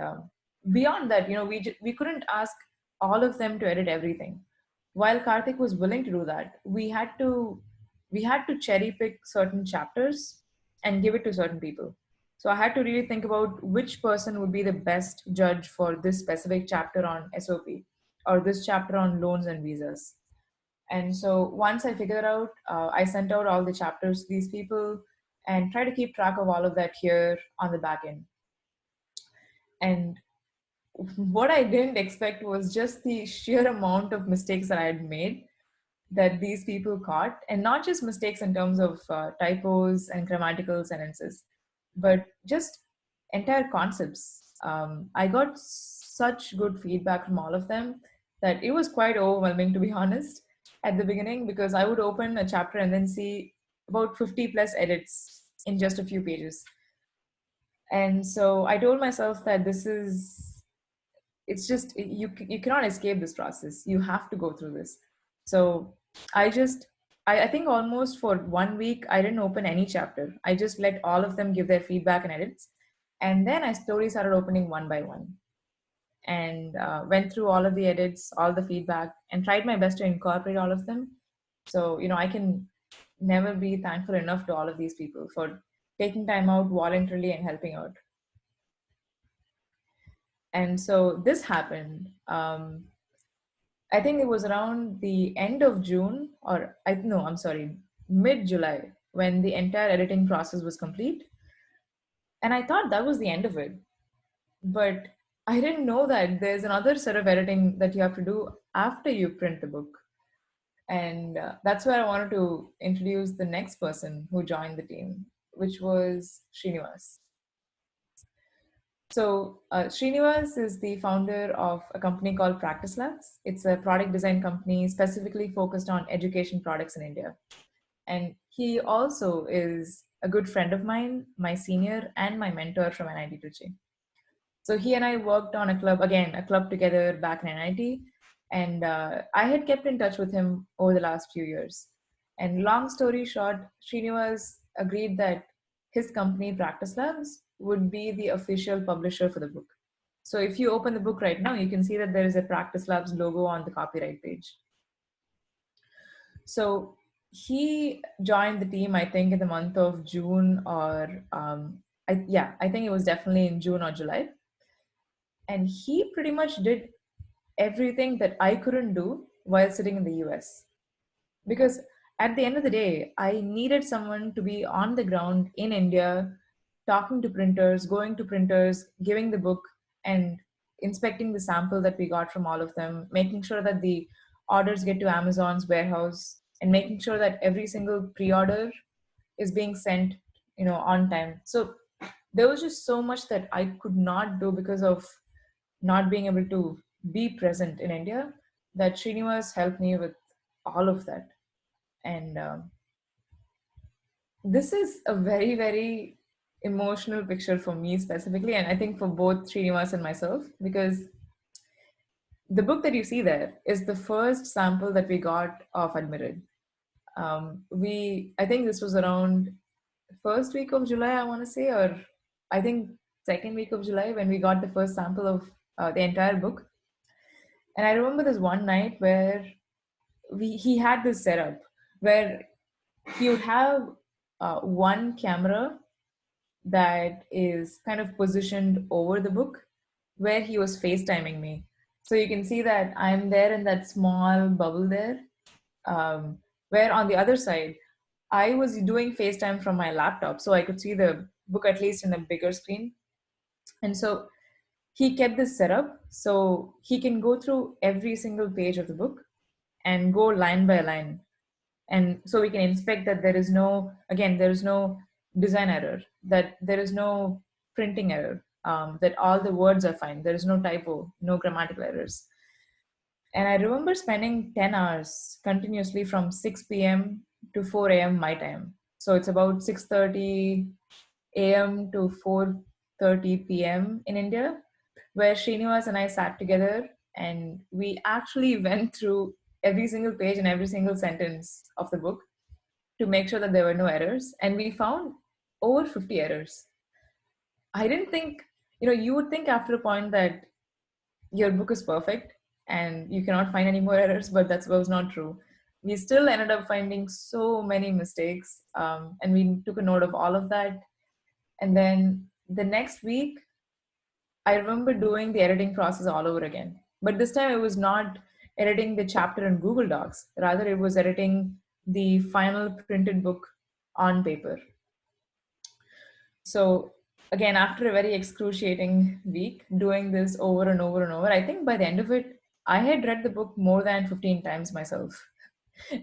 beyond that, we couldn't ask all of them to edit everything. While Karthik was willing to do that, we had to cherry pick certain chapters and give it to certain people. So I had to really think about which person would be the best judge for this specific chapter on SOP or this chapter on loans and visas. And so once I figured out, I sent out all the chapters to these people and try to keep track of all of that here on the back end. And what I didn't expect was just the sheer amount of mistakes that I had made that these people caught, and not just mistakes in terms of typos and grammatical sentences, but just entire concepts. I got such good feedback from all of them that it was quite overwhelming, to be honest, at the beginning, because I would open a chapter and then see about 50 plus edits in just a few pages. And so I told myself that it's just, you cannot escape this process. You have to go through this. So I think almost for 1 week, I didn't open any chapter. I just let all of them give their feedback and edits. And then I slowly started opening one by one and went through all of the edits, all the feedback, and tried my best to incorporate all of them. So, I can never be thankful enough to all of these people for taking time out voluntarily and helping out. And so this happened. I think it was around the end of June, or I'm sorry, mid-July, when the entire editing process was complete. And I thought that was the end of it. But I didn't know that there's another set of editing that you have to do after you print the book. And that's where I wanted to introduce the next person who joined the team, which was Srinivas. So Srinivas is the founder of a company called Practice Labs. It's a product design company specifically focused on education products in India. And he also is a good friend of mine, my senior, and my mentor from NIT Trichy. So he and I worked on a club together back in NIT. And I had kept in touch with him over the last few years. And long story short, Srinivas agreed that his company, Practice Labs, would be the official publisher for the book. So if you open the book right now, you can see that there is a Practice Labs logo on the copyright page. So he joined the team, I think, in the month of June, or I think it was definitely in June or July. And he pretty much did everything that I couldn't do while sitting in the US. Because at the end of the day, I needed someone to be on the ground in India, talking to printers, going to printers, giving the book, and inspecting the sample that we got from all of them, making sure that the orders get to Amazon's warehouse, and making sure that every single pre-order is being sent, on time. So there was just so much that I could not do because of not being able to be present in India, that Srinivas helped me with all of that. And this is a very, very emotional picture for me specifically, and I think for both Srinivas and myself, because the book that you see there is the first sample that we got of Admitted. I think this was around first week of July, I want to say, or I think second week of July, when we got the first sample of the entire book. And I remember this one night where he had this setup where he would have one camera that is kind of positioned over the book, where he was FaceTiming me. So you can see that I'm there in that small bubble there, where on the other side, I was doing FaceTime from my laptop, so I could see the book at least in a bigger screen. And so he kept this set up so he can go through every single page of the book and go line by line. And so we can inspect that there is no design error, that there is no printing error, that all the words are fine, there is no typo, no grammatical errors. And I remember spending 10 hours continuously from 6 p.m. to 4 a.m. my time. So it's about 6:30 a.m. to 4:30 p.m. in India, where Srinivas and I sat together and we actually went through every single page and every single sentence of the book to make sure that there were no errors. And we found over 50 errors. I didn't think, you would think after a point that your book is perfect and you cannot find any more errors, but that was not true. We still ended up finding so many mistakes, and we took a note of all of that. And then the next week, I remember doing the editing process all over again. But this time it was not editing the chapter in Google Docs. Rather, it was editing the final printed book on paper. So again, after a very excruciating week doing this over and over and over, I think by the end of it, I had read the book more than 15 times myself.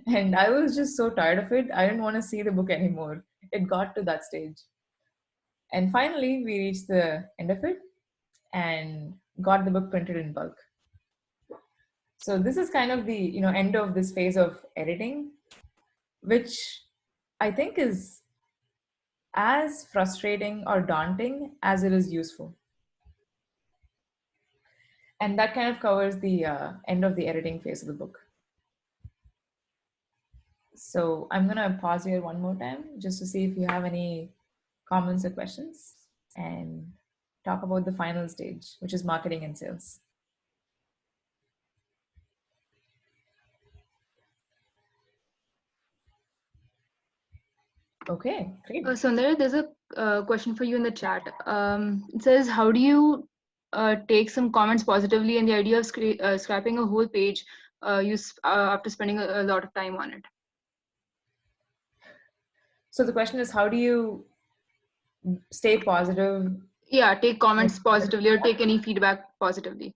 And I was just so tired of it. I didn't want to see the book anymore. It got to that stage. And finally, we reached the end of it and got the book printed in bulk. So this is kind of the end of this phase of editing, which I think is as frustrating or daunting as it is useful. And that kind of covers the end of the editing phase of the book. So I'm going to pause here one more time just to see if you have any comments or questions and talk about the final stage, which is marketing and sales. Okay, great. Soundarya, there's a question for you in the chat. It says, how do you take some comments positively and the idea of scrapping a whole page after spending a lot of time on it? So the question is, how do you stay positive? Yeah, take comments positively or take any feedback positively.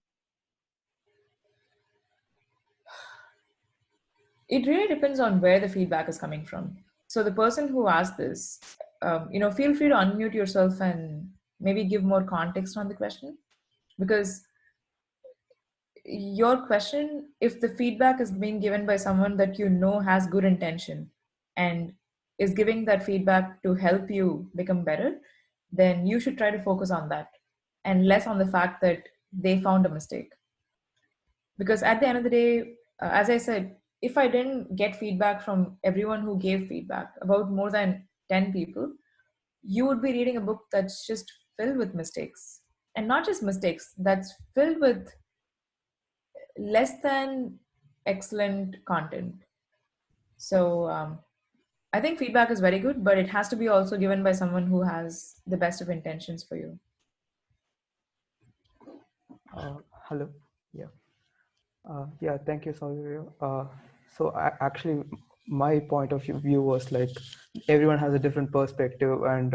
It really depends on where the feedback is coming from. So the person who asked this, feel free to unmute yourself and maybe give more context on the question, because your question, if the feedback is being given by someone that has good intention and is giving that feedback to help you become better, then you should try to focus on that and less on the fact that they found a mistake. Because at the end of the day, as I said, if I didn't get feedback from everyone who gave feedback, about more than 10 people, you would be reading a book that's just filled with mistakes. And not just mistakes, that's filled with less than excellent content. So I think feedback is very good, but it has to be also given by someone who has the best of intentions for you. Hello. Yeah. Yeah. Thank you, Soundarya. So actually, my point of view was like everyone has a different perspective, and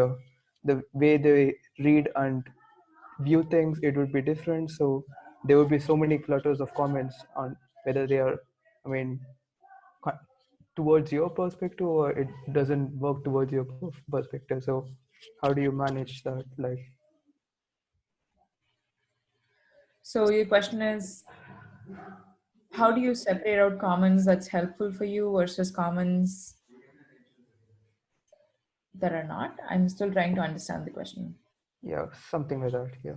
the way they read and view things, it would be different. So there would be so many clutters of comments on whether they are, I mean, towards your perspective or it doesn't work towards your perspective. So how do you manage that? Like, so your question is, how do you separate out comments that's helpful for you versus comments that are not? I'm still trying to understand the question. yeah, something like that. Yeah.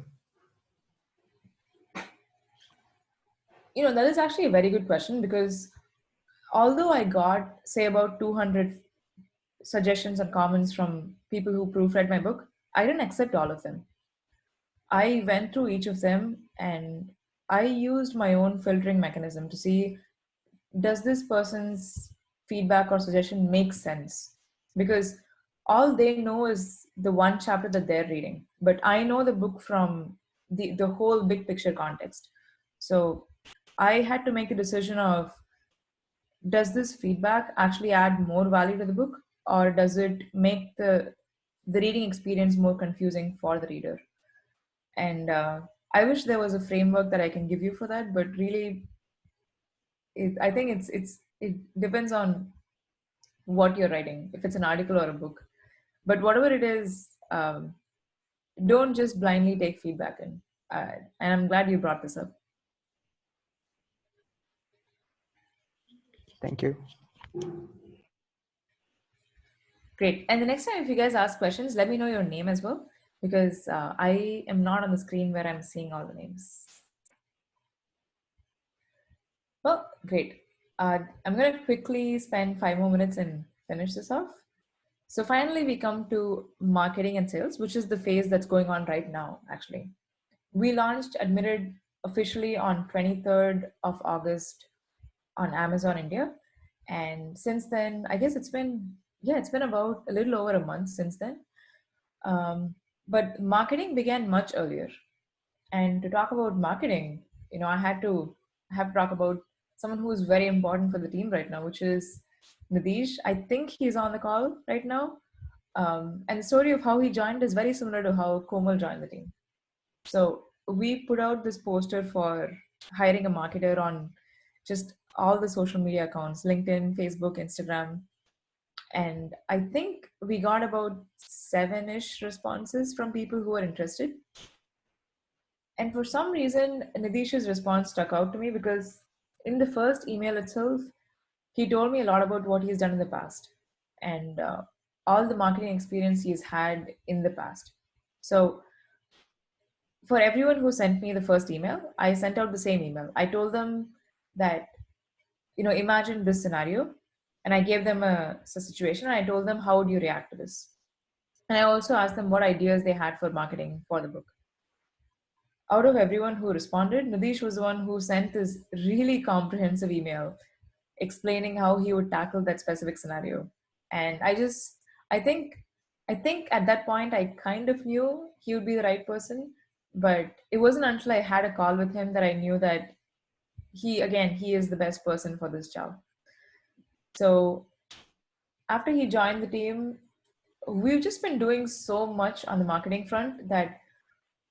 That is actually a very good question, because although I got, say, about 200 suggestions and comments from people who proofread my book, I didn't accept all of them. I went through each of them and I used my own filtering mechanism to see, does this person's feedback or suggestion make sense? Because all they know is the one chapter that they're reading, but I know the book from the whole big picture context. So I had to make a decision of, does this feedback actually add more value to the book, or does it make the reading experience more confusing for the reader? And I wish there was a framework that I can give you for that, but really I think it depends on what you're writing, if it's an article or a book. But whatever it is, don't just blindly take feedback in. And I'm glad you brought this up. Thank you. Great. And the next time, if you guys ask questions, let me know your name as well, because I am not on the screen where I'm seeing all the names. Well, great. I'm going to quickly spend 5 more minutes and finish this off. So finally, we come to marketing and sales, which is the phase that's going on right now, actually. We launched Admitted officially on 23rd of August on Amazon India. And since then, I guess it's been about a little over a month since then. But marketing began much earlier. And to talk about marketing, I have to talk about someone who is very important for the team right now, which is Nadish. I think he's on the call right now. And the story of how he joined is very similar to how Komal joined the team. So we put out this poster for hiring a marketer on just all the social media accounts, LinkedIn, Facebook, Instagram. And I think we got about 7-ish responses from people who were interested. And for some reason, Nidish's response stuck out to me because in the first email itself, he told me a lot about what he's done in the past and all the marketing experience he's had in the past. So for everyone who sent me the first email, I sent out the same email. I told them that, imagine this scenario. And I gave them a situation and I told them, how would you react to this? And I also asked them what ideas they had for marketing for the book. Out of everyone who responded, Nadish was the one who sent this really comprehensive email explaining how he would tackle that specific scenario. And I think, I think at that point I kind of knew he would be the right person, but it wasn't until I had a call with him that I knew that he is the best person for this job. So after he joined the team, we've just been doing so much on the marketing front that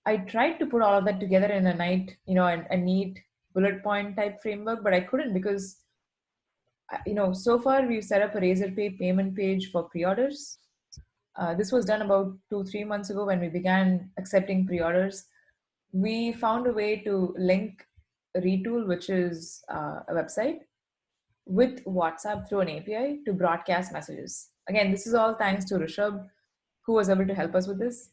I tried to put all of that together in a neat bullet point type framework, but I couldn't because, so far we've set up a Razorpay payment page for pre-orders. This was done about 2-3 months ago when we began accepting pre-orders. We found a way to link Retool, which is a website, with WhatsApp through an API to broadcast messages. Again, this is all thanks to Rishabh, who was able to help us with this.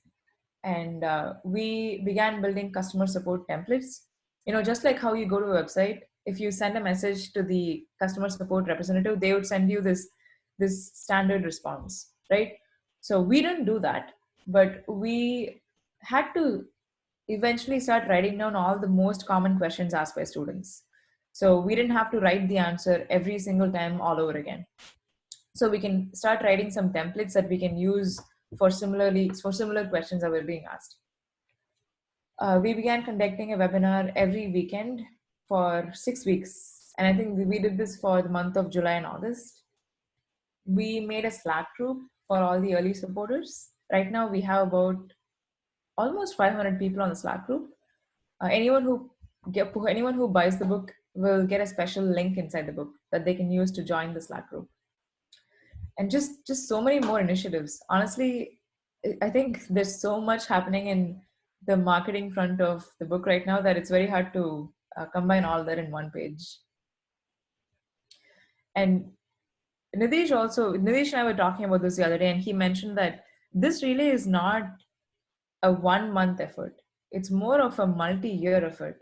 And we began building customer support templates. Just like how you go to a website, if you send a message to the customer support representative, they would send you this standard response, right? So we didn't do that, but we had to eventually start writing down all the most common questions asked by students. So we didn't have to write the answer every single time all over again. So we can start writing some templates that we can use for similar questions that were being asked. We began conducting a webinar every weekend for 6 weeks. And I think we did this for the month of July and August. We made a Slack group for all the early supporters. Right now we have about almost 500 people on the Slack group. Anyone who buys the book will get a special link inside the book that they can use to join the Slack group. And just so many more initiatives. Honestly, I think there's so much happening in the marketing front of the book right now that it's very hard to combine all that in one page. And Nidesh and I were talking about this the other day, and he mentioned that this really is not a 1-month effort. It's more of a multi-year effort,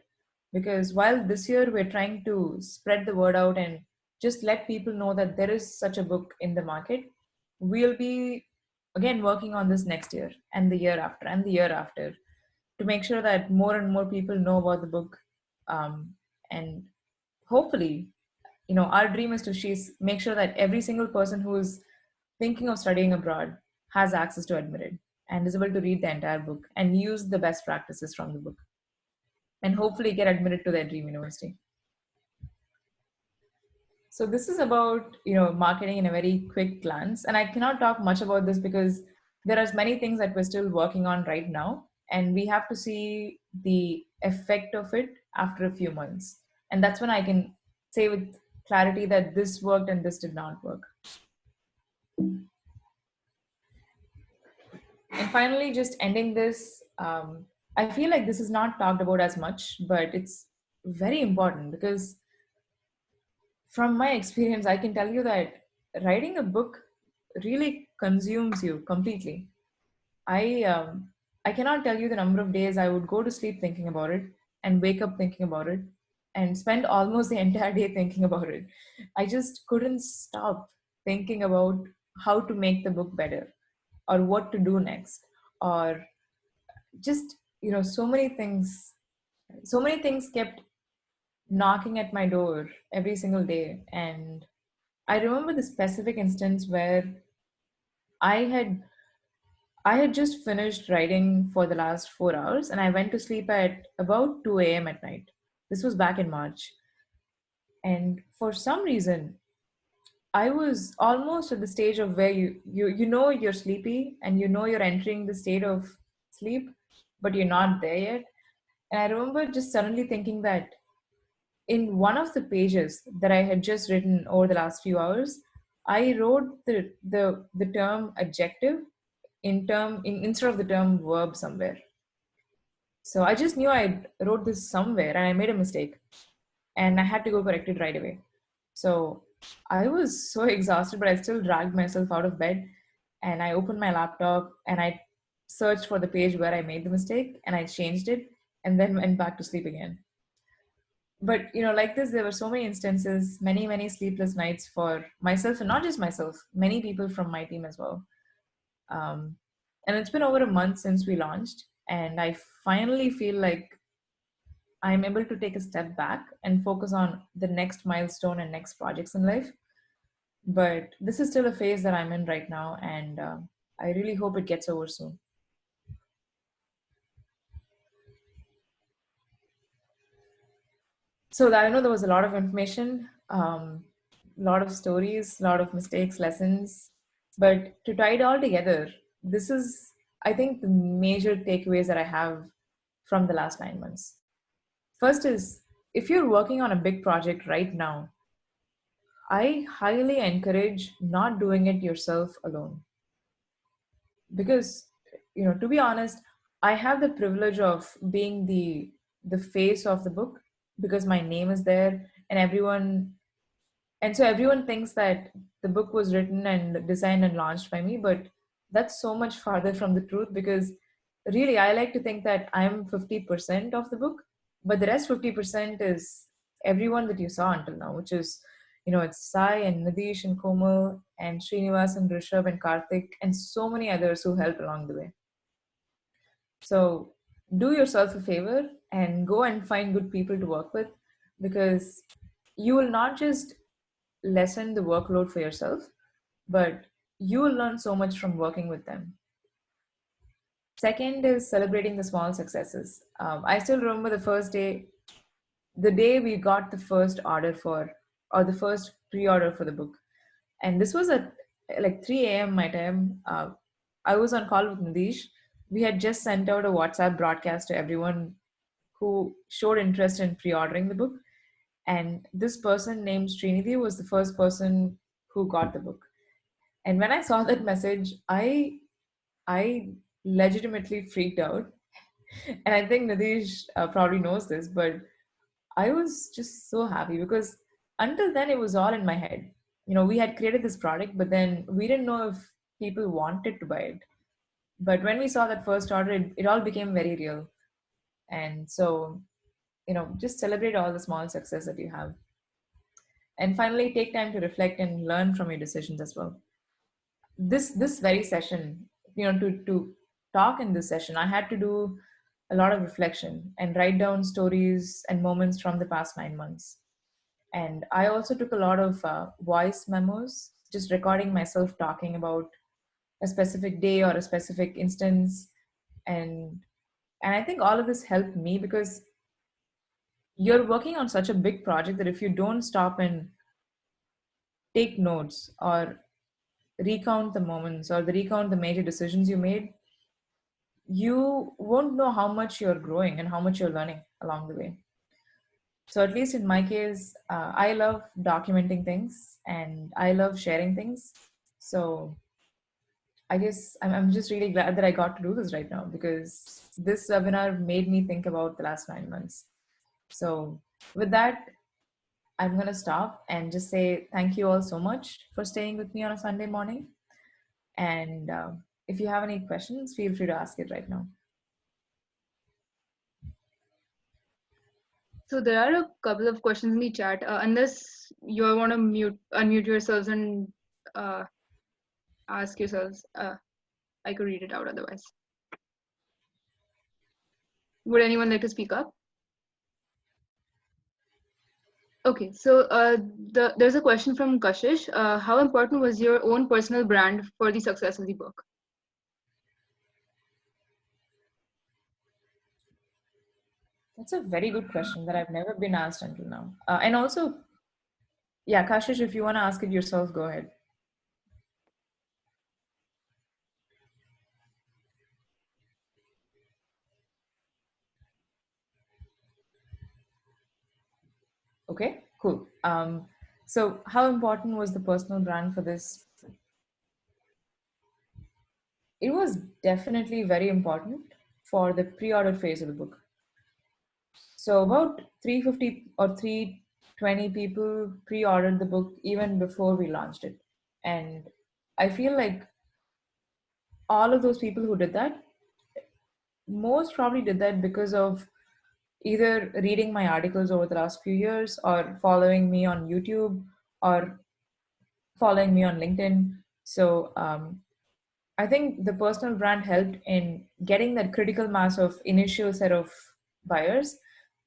because while this year we're trying to spread the word out and just let people know that there is such a book in the market, we'll be again working on this next year and the year after and the year after to make sure that more and more people know about the book. And hopefully, our dream is to make sure that every single person who is thinking of studying abroad has access to Admitted and is able to read the entire book and use the best practices from the book and hopefully get admitted to their dream university. So this is about, marketing in a very quick glance. And I cannot talk much about this because there are many things that we're still working on right now. And we have to see the effect of it after a few months. And that's when I can say with clarity that this worked and this did not work. And finally, just ending this, I feel like this is not talked about as much, but it's very important because from my experience, I can tell you that writing a book really consumes you completely. I cannot tell you the number of days I would go to sleep thinking about it and wake up thinking about it and spend almost the entire day thinking about it. I just couldn't stop thinking about how to make the book better or what to do next or just, so many things kept knocking at my door every single day. And I remember the specific instance where I had just finished writing for the last 4 hours and I went to sleep at about 2 a.m. at night. This was back in March. And for some reason, I was almost at the stage of where you know you're sleepy and you know you're entering the state of sleep, but you're not there yet. And I remember just suddenly thinking that in one of the pages that I had just written over the last few hours, I wrote the term adjective instead of the term verb somewhere. So I just knew I wrote this somewhere and I made a mistake and I had to go correct it right away. So I was so exhausted, but I still dragged myself out of bed and I opened my laptop and I searched for the page where I made the mistake and I changed it and then went back to sleep again. But like this, there were so many instances, many sleepless nights for myself, and not just myself, many people from my team as well. um, and it's been over a month since we launched, and I finally feel like I'm able to take a step back and focus on the next milestone and next projects in life. But this is still a phase that I'm in right now, and I really hope it gets over soon. So I know there was a lot of information, a lot of stories, a lot of mistakes, lessons. But to tie it all together, this is, I think, the major takeaways that I have from the last 9 months. First is, if you're working on a big project right now, I highly encourage not doing it yourself alone. Because, to be honest, I have the privilege of being the face of the book because my name is there and so everyone thinks that the book was written and designed and launched by me, but that's so much farther from the truth, because really I like to think that I'm 50% of the book, but the rest 50% is everyone that you saw until now, which is, it's Sai and Nadish and Komal and Srinivas and Rishabh and Karthik and so many others who helped along the way. So do yourself a favor and go and find good people to work with, because you will not just lessen the workload for yourself, but you will learn so much from working with them. Second is celebrating the small successes. I still remember the day we got the first order or the first pre-order for the book. And this was at like 3 a.m. my time. I was on call with Nadish. We had just sent out a WhatsApp broadcast to everyone who showed interest in pre-ordering the book. And this person named Srinidhi was the first person who got the book. And when I saw that message, I legitimately freaked out. And I think Nadish probably knows this, but I was just so happy because until then it was all in my head. We had created this product, but then we didn't know if people wanted to buy it. But when we saw that first order, it all became very real. And so, just celebrate all the small success that you have. And finally, take time to reflect and learn from your decisions as well. This very session, to talk in this session, I had to do a lot of reflection and write down stories and moments from the past 9 months. And I also took a lot of voice memos, just recording myself talking about a specific day or a specific instance. And I think all of this helped me, because you're working on such a big project that if you don't stop and take notes or recount the moments or recount the major decisions you made, you won't know how much you're growing and how much you're learning along the way. So at least in my case, I love documenting things and I love sharing things. So I guess I'm just really glad that I got to do this right now, because this webinar made me think about the last 9 months. So with that, I'm going to stop and just say thank you all so much for staying with me on a Sunday morning. And if you have any questions, feel free to ask it right now. So there are a couple of questions in the chat. Unless you want to unmute yourselves and ask yourselves, I could read it out otherwise. Would anyone like to speak up? Okay, so there's a question from Kashish. How important was your own personal brand for the success of the book? That's a very good question that I've never been asked until now. And also, Yeah, Kashish, if you want to ask it yourself, go ahead. Okay, cool. So how important was the personal brand for this? It was definitely very important for the pre-order phase of the book. So about 350 or 320 people pre-ordered the book even before we launched it. And I feel like all of those people who did that most probably did that because of either reading my articles over the last few years or following me on YouTube or following me on LinkedIn. So I think the personal brand helped in getting that critical mass of initial set of buyers.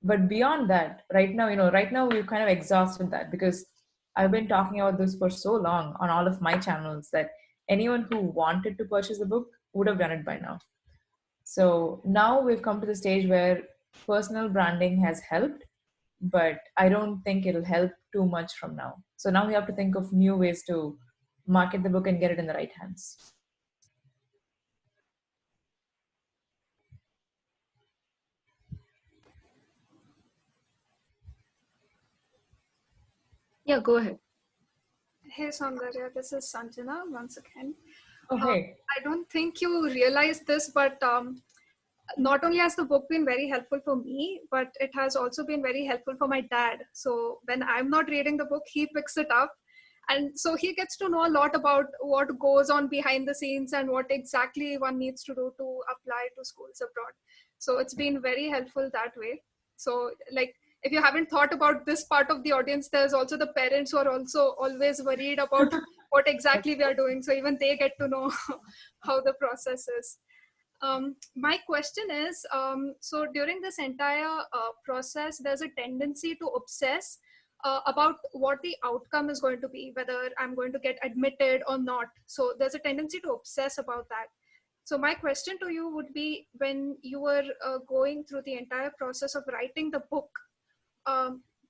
But beyond that, right now we've kind of exhausted that because I've been talking about this for so long on all of my channels that anyone who wanted to purchase the book would have done it by now. So now we've come to the stage where personal branding has helped, but I don't think it'll help too much from now. So now we have to think of new ways to market the book and get it in the right hands. Yeah, go ahead. Hey Soundarya, this is Sanjana once again. Oh, hey. I don't think you realize this, but not only has the book been very helpful for me, but it has also been very helpful for my dad. So when I'm not reading the book, he picks it up. And so he gets to know a lot about what goes on behind the scenes and what exactly one needs to do to apply to schools abroad. So it's been very helpful that way. So, like, if you haven't thought about this part of the audience, there's also the parents who are also always worried about what exactly we are doing. So even they get to know how the process is. My question is, so during this entire process, there's a tendency to obsess about what the outcome is going to be, whether I'm going to get admitted or not. So there's a tendency to obsess about that. So my question to you would be, when you were going through the entire process of writing the book,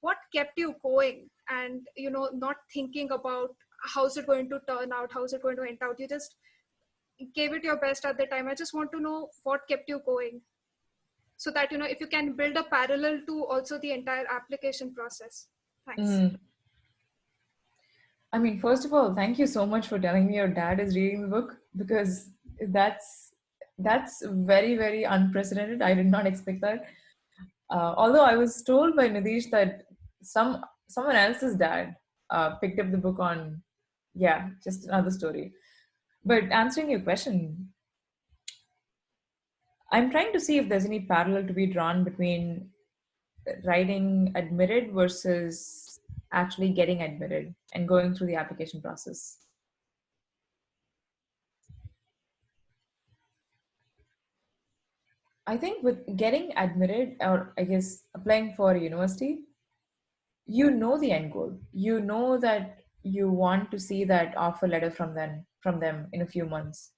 what kept you going and, not thinking about how's it going to turn out, how's it going to end out? You just gave it your best at the time. I just want to know what kept you going, so that if you can build a parallel to also the entire application process. Thanks. I mean, first of all, thank you so much for telling me your dad is reading the book, because that's very, very unprecedented. I did not expect that. Although I was told by Nadish that someone else's dad picked up the book on, yeah, just another story. But answering your question, I'm trying to see if there's any parallel to be drawn between writing admitted versus actually getting admitted and going through the application process. I think with getting admitted, or I guess applying for a university, you know the end goal. You know that you want to see that offer letter from them in a few months.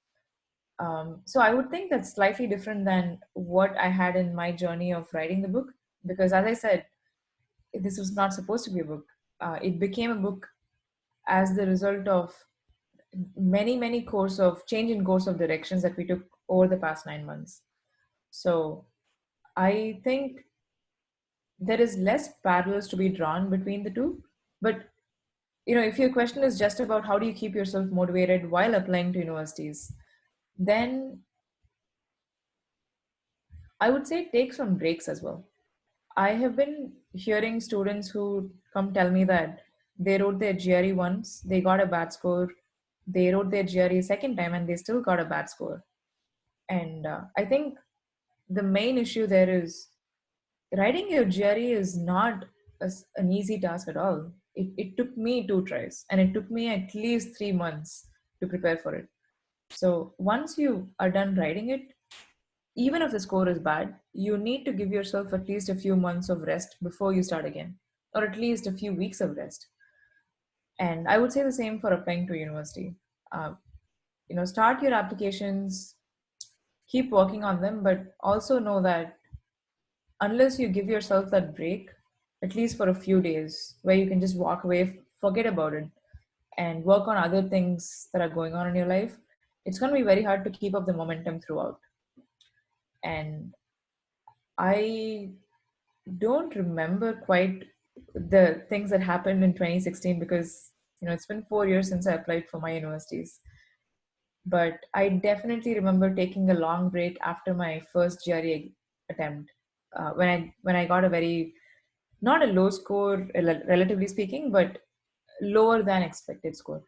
So I would think that's slightly different than what I had in my journey of writing the book, because as I said, this was not supposed to be a book. It became a book as the result of many course of change in course of directions that we took over the past 9 months. So I think there is less parallels to be drawn between the two. But if your question is just about how do you keep yourself motivated while applying to universities, then I would say take some breaks as well. I have been hearing students who come tell me that they wrote their GRE once, they got a bad score. They wrote their GRE second time and they still got a bad score. And I think the main issue there is writing your GRE is not an easy task at all. It took me 2 tries and it took me at least 3 months to prepare for it. So once you are done writing it, even if the score is bad, you need to give yourself at least a few months of rest before you start again, or at least a few weeks of rest. And I would say the same for applying to university. Uh, start your applications, keep working on them, but also know that unless you give yourself that break, at least for a few days, where you can just walk away forget about it and work on other things that are going on in your life, it's going to be very hard to keep up the momentum throughout. And I don't remember quite the things that happened in 2016 because it's been 4 years since I applied for my universities. But I definitely remember taking a long break after my first GRE attempt, when I got a very, not a low score relatively speaking, but lower than expected score.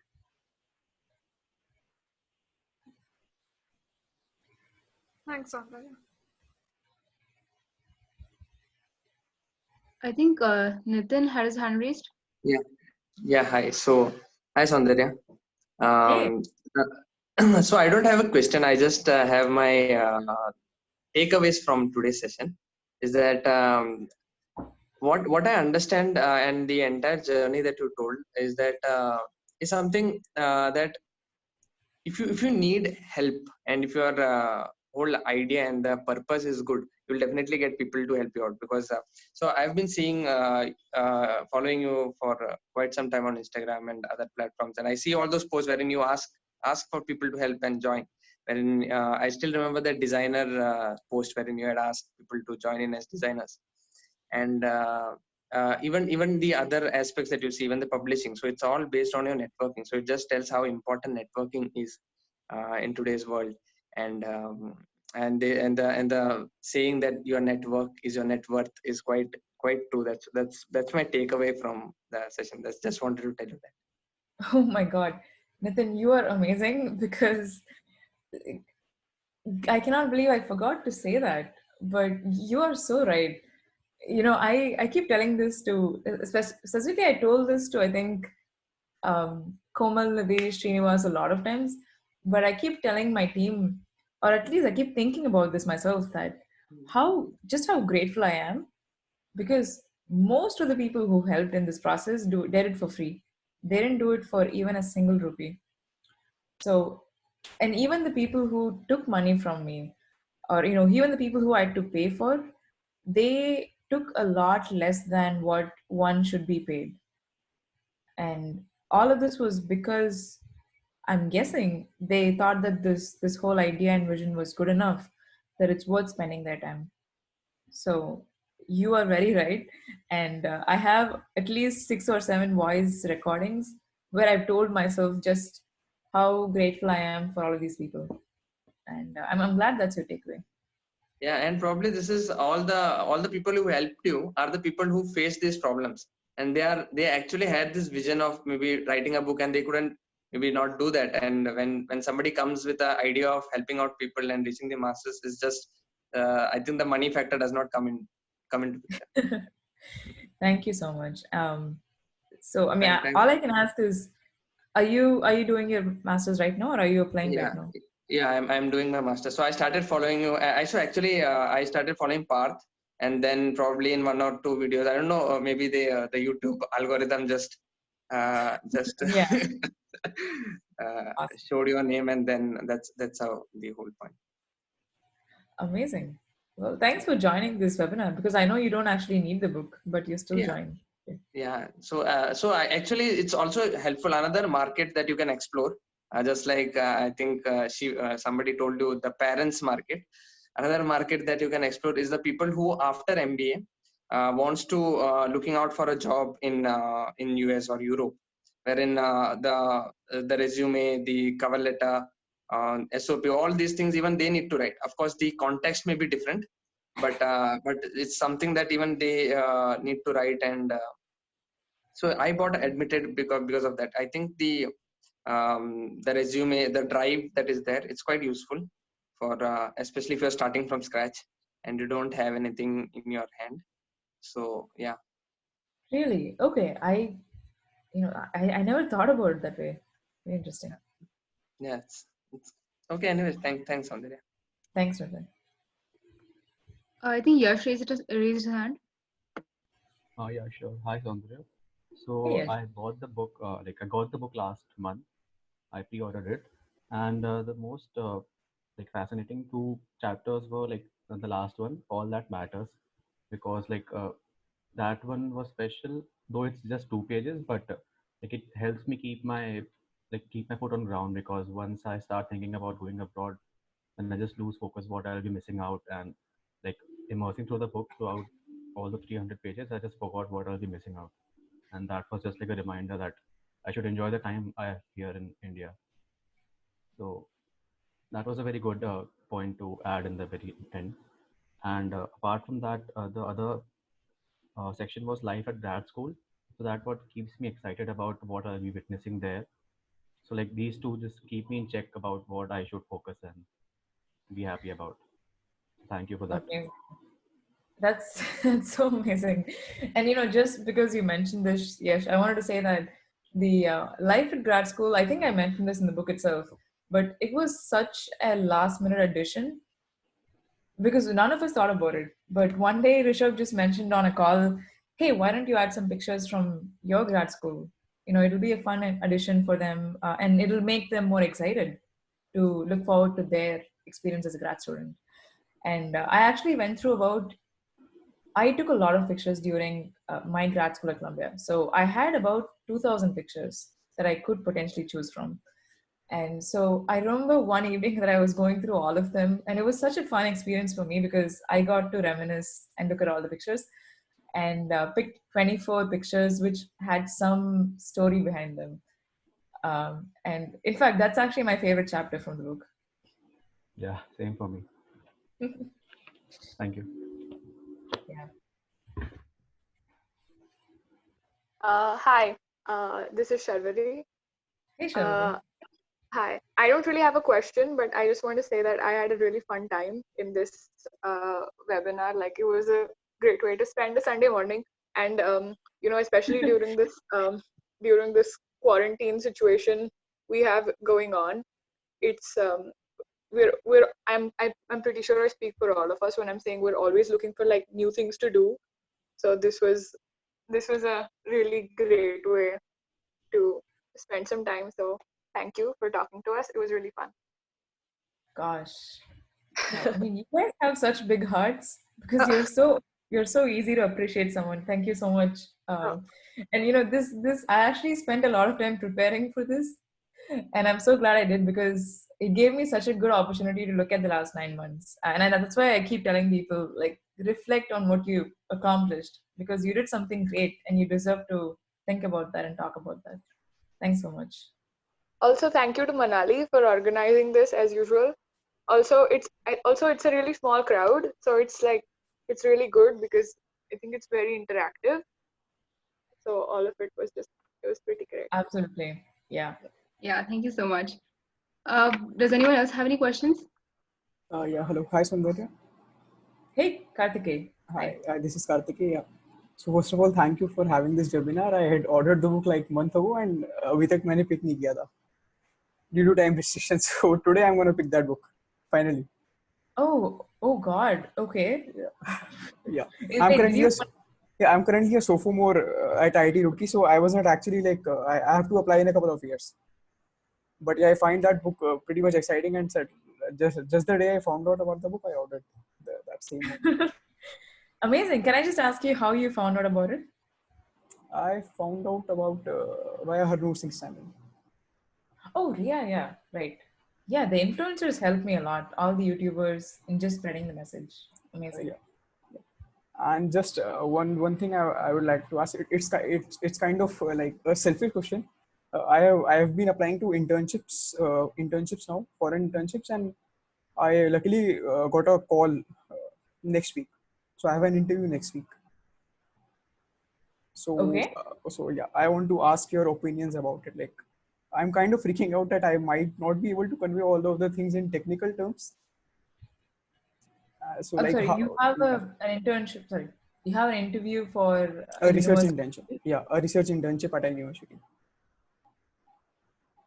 Thanks, Soundarya. I think Nitin had his hand raised. Yeah, yeah. Hi. So, hi, Soundarya. Hey. So I don't have a question. I just have my takeaways from today's session. Is that what I understand and the entire journey that you told is that is something that if you need help and if your whole idea and the purpose is good, you'll definitely get people to help you out. Because so I've been seeing following you for quite some time on Instagram and other platforms, and I see all those posts wherein you ask for people to help and join. Wherein I still remember the designer post wherein you had asked people to join in as designers. And even the other aspects that you see, even the publishing, so it's all based on your networking. So it just tells how important networking is in today's world. And the saying that your network is your net worth is quite true. That's my takeaway from the session. That's just wanted to tell you that. Oh my God, Nathan, you are amazing because I cannot believe I forgot to say that, but you are so right. I keep telling this to, specifically, I told this to, I think, Komal, Nadesh, Srinivas a lot of times, but I keep telling my team, or at least I keep thinking about this myself, that how grateful I am, because most of the people who helped in this process did it for free. They didn't do it for even a single rupee. So, and even the people who took money from me, or even the people who I had to pay for, they took a lot less than what one should be paid. And all of this was because, I'm guessing, they thought that this whole idea and vision was good enough that it's worth spending their time. So you are very right. And I have at least 6 or 7 voice recordings where I've told myself just how grateful I am for all of these people. And I'm glad that's your takeaway. Yeah, and probably this is all the people who helped you are the people who faced these problems, and they actually had this vision of maybe writing a book, and they couldn't maybe not do that. And when somebody comes with the idea of helping out people and reaching the masses, is just I think the money factor does not come into picture. Thank you so much. So I mean, Thanks. all I can ask is, are you doing your masters right now, or are you applying Yeah, right now? yeah, I'm doing my master. So I started following you. I started following Parth, and then probably in 1 or 2 videos, I don't know, maybe the YouTube algorithm just Yeah, awesome. showed your name, and then that's how the whole point. Amazing. Well, thanks for joining this webinar, because I know you don't actually need the book, but you still Yeah. joined. Yeah, so I actually it's also helpful. Another market that you can explore, just like I think somebody told you the parents market. Another market that you can explore is the people who after MBA wants to looking out for a job in US or Europe, wherein the resume, the cover letter, SOP, all these things even they need to write. Of course, the context may be different, but it's something that even they need to write. And so I bought admitted because of that. I think the resume, the drive that is there, it's quite useful for especially if you're starting from scratch and you don't have anything in your hand. So yeah. Really? Okay. I never thought about it that way. Very interesting. Yeah, it's okay. Anyways, thanks Soundarya. Thanks, Nathan. I think Yash raised his hand. Yeah, sure. Hi, Soundarya. Hey, So Yash. I bought the book, I got the book last month. I pre-ordered it, and the most fascinating two chapters were the last one, All That Matters, because that one was special, though it's just 2 pages, but like it helps me keep my foot on ground, because once I start thinking about going abroad, then I just lose focus what I'll be missing out, and like immersing through the book throughout all the 300 pages, I just forgot what I'll be missing out, and that was just like a reminder that I should enjoy the time I have here in India. So that was a very good point to add in the very end. And apart from that, the other section was life at grad school. So that what keeps me excited about what I'll be witnessing there. So like these two just keep me in check about what I should focus and be happy about. Thank you for that. Okay. That's that's so amazing. And just because you mentioned this, yes, I wanted to say that the life at grad school, I think I mentioned this in the book itself, but it was such a last minute addition because none of us thought about it. But one day Rishabh just mentioned on a call, hey, why don't you add some pictures from your grad school? It'll be a fun addition for them, and it'll make them more excited to look forward to their experience as a grad student. And I actually went through I took a lot of pictures during my grad school at Columbia. So I had about 2,000 pictures that I could potentially choose from. And so I remember one evening that I was going through all of them, and it was such a fun experience for me because I got to reminisce and look at all the pictures and picked 24 pictures which had some story behind them. And in fact, that's actually my favorite chapter from the book. Yeah, same for me. Thank you. Yeah. Hi, this is Sharvari. Hey, Shalini. Hi. I don't really have a question, but I just want to say that I had a really fun time in this webinar. Like it was a great way to spend a Sunday morning, and especially during this quarantine situation we have going on. It's I'm pretty sure I speak for all of us when I'm saying we're always looking for like new things to do. So this was a really great way to spend some time. So thank you for talking to us. It was really fun. Gosh. I mean, you guys have such big hearts because you're so easy to appreciate someone. Thank you so much. And this I actually spent a lot of time preparing for this, and I'm so glad I did because it gave me such a good opportunity to look at the last 9 months. And that's why I keep telling people like reflect on what you accomplished because you did something great and you deserve to think about that and talk about that. Thanks so much. Also, thank you to Manali for organizing this as usual. Also, it's a really small crowd, so it's really good because I think it's very interactive. So all of it was pretty great. Absolutely. Yeah. Yeah, thank you so much. Does anyone else have any questions? Yeah, hello. Hi, Soundarya. Hey, Karthikeya. Hi, this is Karthikeya. Yeah. So first of all, thank you for having this webinar. I had ordered the book like a month ago and अभी तक मैंने pick नहीं किया था due to time restrictions. So today I'm going to pick that book finally. Oh God. Okay. Yeah. Wait, I'm currently a sophomore at IIT Roorkee, so I was not actually like I have to apply in a couple of years. But yeah, I find that book pretty much exciting and said just the day I found out about the book, I ordered that same one. Amazing. Can I just ask you how you found out about it? I found out about via Harnoor Singh's channel. Oh, yeah, right. Yeah, the influencers helped me a lot. All the YouTubers in just spreading the message. Amazing. Yeah. And just one thing I would like to ask. It's kind of like a selfish question. I have been applying to internships now, foreign internships, and I luckily got a call next week. So I have an interview next week. So Okay. So yeah, I want to ask your opinions about it. Like, I'm kind of freaking out that I might not be able to convey all of the things in technical terms. So I'm like sorry, you have yeah. an internship. Sorry, you have an interview for A research university. internship. Yeah, a research internship at a university.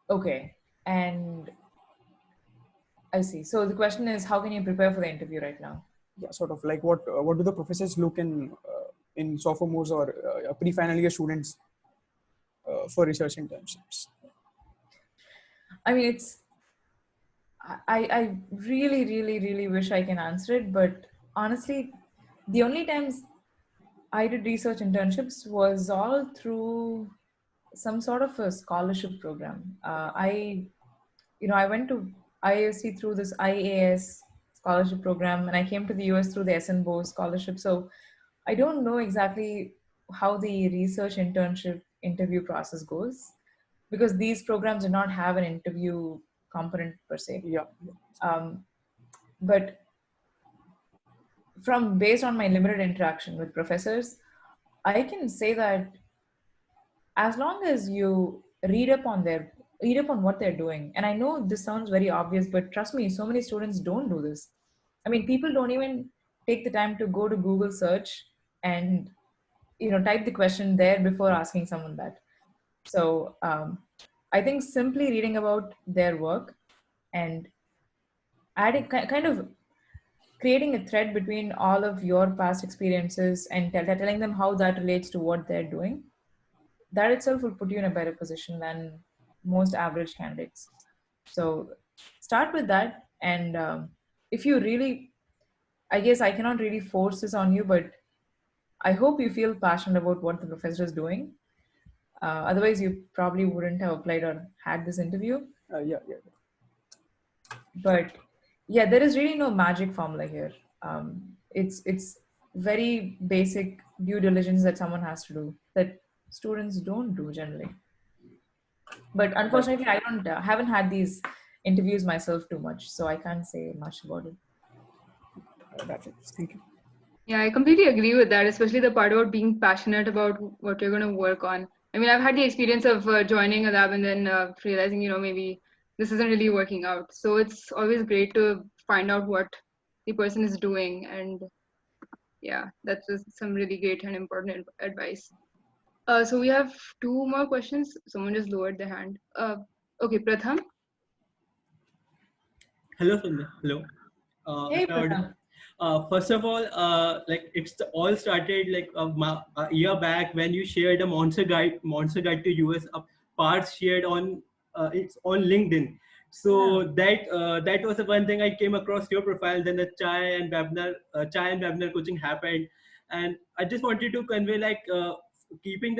Okay, and I see. So the question is, how can you prepare for the interview right now? Yeah, sort of like what do the professors look in sophomores or pre-final year students for research internships? I mean, I really, really, really wish I can answer it, but honestly, the only times I did research internships was all through some sort of a scholarship program. I went to IAC through this IAS scholarship program, and I came to the US through the SNBO scholarship. So I don't know exactly how the research internship interview process goes, because these programs do not have an interview component per se. Yeah. But from based on my limited interaction with professors, I can say that as long as you read up on what they're doing, and I know this sounds very obvious, but trust me, so many students don't do this. I mean, people don't even take the time to go to Google search and type the question there before asking someone that. So I think simply reading about their work and adding kind of creating a thread between all of your past experiences and telling them how that relates to what they're doing, that itself will put you in a better position than most average candidates. So start with that. And if you really, I guess I cannot really force this on you, but I hope you feel passionate about what the professor is doing. Otherwise, you probably wouldn't have applied or had this interview. Yeah. But yeah, there is really no magic formula here. It's very basic due diligence that someone has to do that students don't do generally. But unfortunately, I don't haven't had these interviews myself too much, so I can't say much about it. That's it. Thank you. Yeah, I completely agree with that, especially the part about being passionate about what you're going to work on. I mean, I've had the experience of joining a lab and then realizing, maybe this isn't really working out. So it's always great to find out what the person is doing. And yeah, that's just some really great and important advice. So we have two more questions. Someone just lowered their hand. Okay, Pratham. Hello, Sundar. Hello. Hey, Am I audible? Pratap. First of all, like all started like a year back when you shared a monster guide to US parts shared on it's on LinkedIn. So that was the one thing I came across your profile. Then the chai and webinar coaching happened, and I just wanted to convey like keeping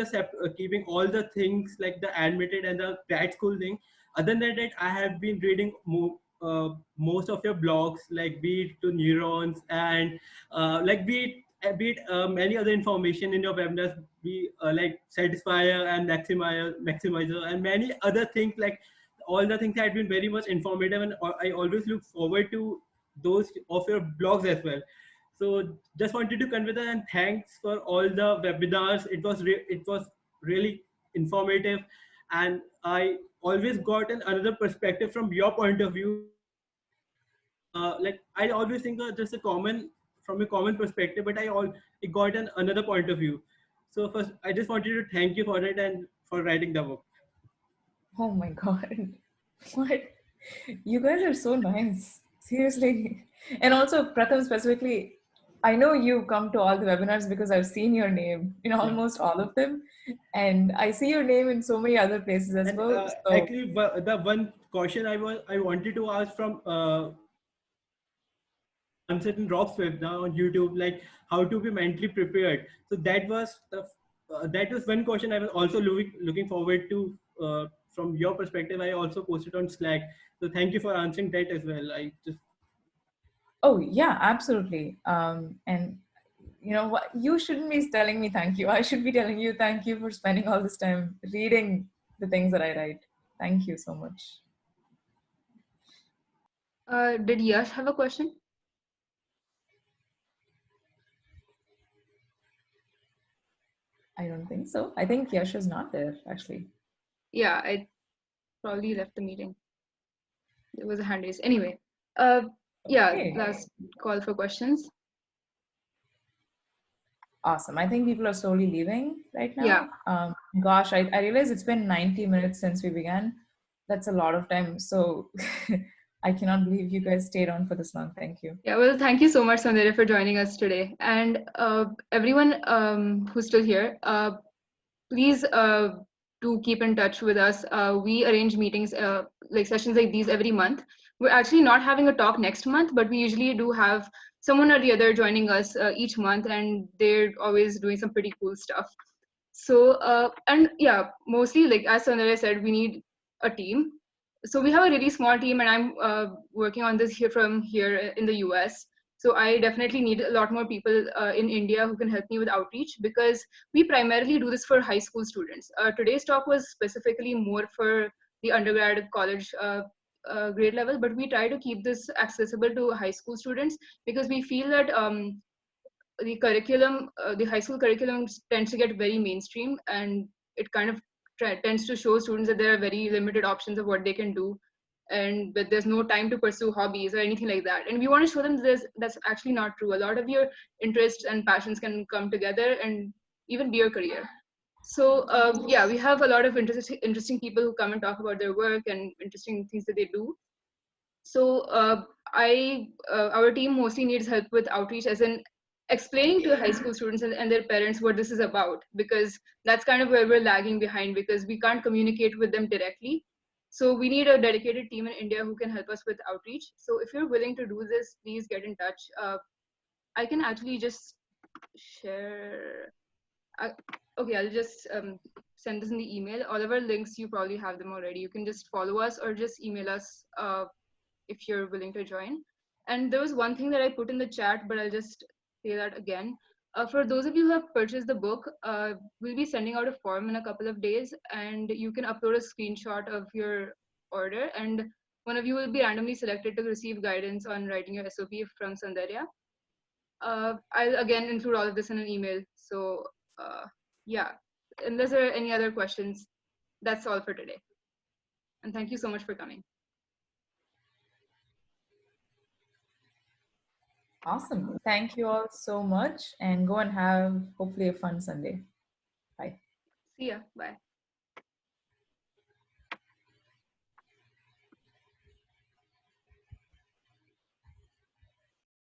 all the things like the admitted and the grad school thing. Other than that, I have been reading most of your blogs, like be it to neurons and like be it many other information in your webinars, be like satisfier and maximizer and many other things. Like all the things have been very much informative, and I always look forward to those of your blogs as well. So just wanted to convey that, and thanks for all the webinars. It was really informative, and I always got another perspective from your point of view. Like I always think just a common from a common perspective, but it got another point of view. So first, I just wanted to thank you for it and for writing the book. Oh my God. What? You guys are so nice. Seriously. And also, Pratham specifically, I know you come to all the webinars because I've seen your name in almost all of them. And I see your name in so many other places as And well. So, actually, the one question I wanted to ask from Uncertain Rocks webinar on YouTube, like how to be mentally prepared. So that was one question I was also looking forward to from your perspective. I also posted on Slack. So thank you for answering that as well. I just oh, yeah, absolutely. And you know what? You shouldn't be telling me thank you. I should be telling you thank you for spending all this time reading the things that I write. Thank you so much. Did Yash have a question? I don't think so. I think Yash is not there, actually. Yeah, I probably left the meeting. There was a hand raised. Anyway, yeah, Okay. last call for questions. Awesome. I think people are slowly leaving right now. Yeah. Gosh, I realize it's been 90 minutes since we began. That's a lot of time. So I cannot believe you guys stayed on for this long. Thank you. Yeah, well, thank you so much, Soundarya, for joining us today. And everyone who's still here, please do keep in touch with us. We arrange meetings, like sessions like these every month. We're actually not having a talk next month, but we usually do have someone or the other joining us each month, and they're always doing some pretty cool stuff. So and yeah, mostly like as Soundarya said, we need a team. So we have a really small team, and I'm working on this here in the US. So I definitely need a lot more people in India who can help me with outreach, because we primarily do this for high school students. Today's talk was specifically more for the undergrad college grade level, but we try to keep this accessible to high school students, because we feel that the curriculum, the high school curriculum tends to get very mainstream, and it kind of tends to show students that there are very limited options of what they can do, and that there's no time to pursue hobbies or anything like that. And we want to show them that's actually not true. A lot of your interests and passions can come together and even be your career. So yeah, we have a lot of interesting people who come and talk about their work and interesting things that they do. So our team mostly needs help with outreach, as in explaining to high school students and their parents what this is about, because that's kind of where we're lagging behind, because we can't communicate with them directly. So we need a dedicated team in India who can help us with outreach. So if you're willing to do this, please get in touch. I can actually just share. Okay, I'll just send this in the email. All of our links, you probably have them already. You can just follow us or just email us if you're willing to join. And there was one thing that I put in the chat, but I'll just say that again. For those of you who have purchased the book, we'll be sending out a form in a couple of days, and you can upload a screenshot of your order, and one of you will be randomly selected to receive guidance on writing your SOP from Soundarya. I'll again include all of this in an email. So yeah, unless there are any other questions, that's all for today. And thank you so much for coming. Awesome. Thank you all so much, and go and have hopefully a fun Sunday. Bye. See ya. Bye.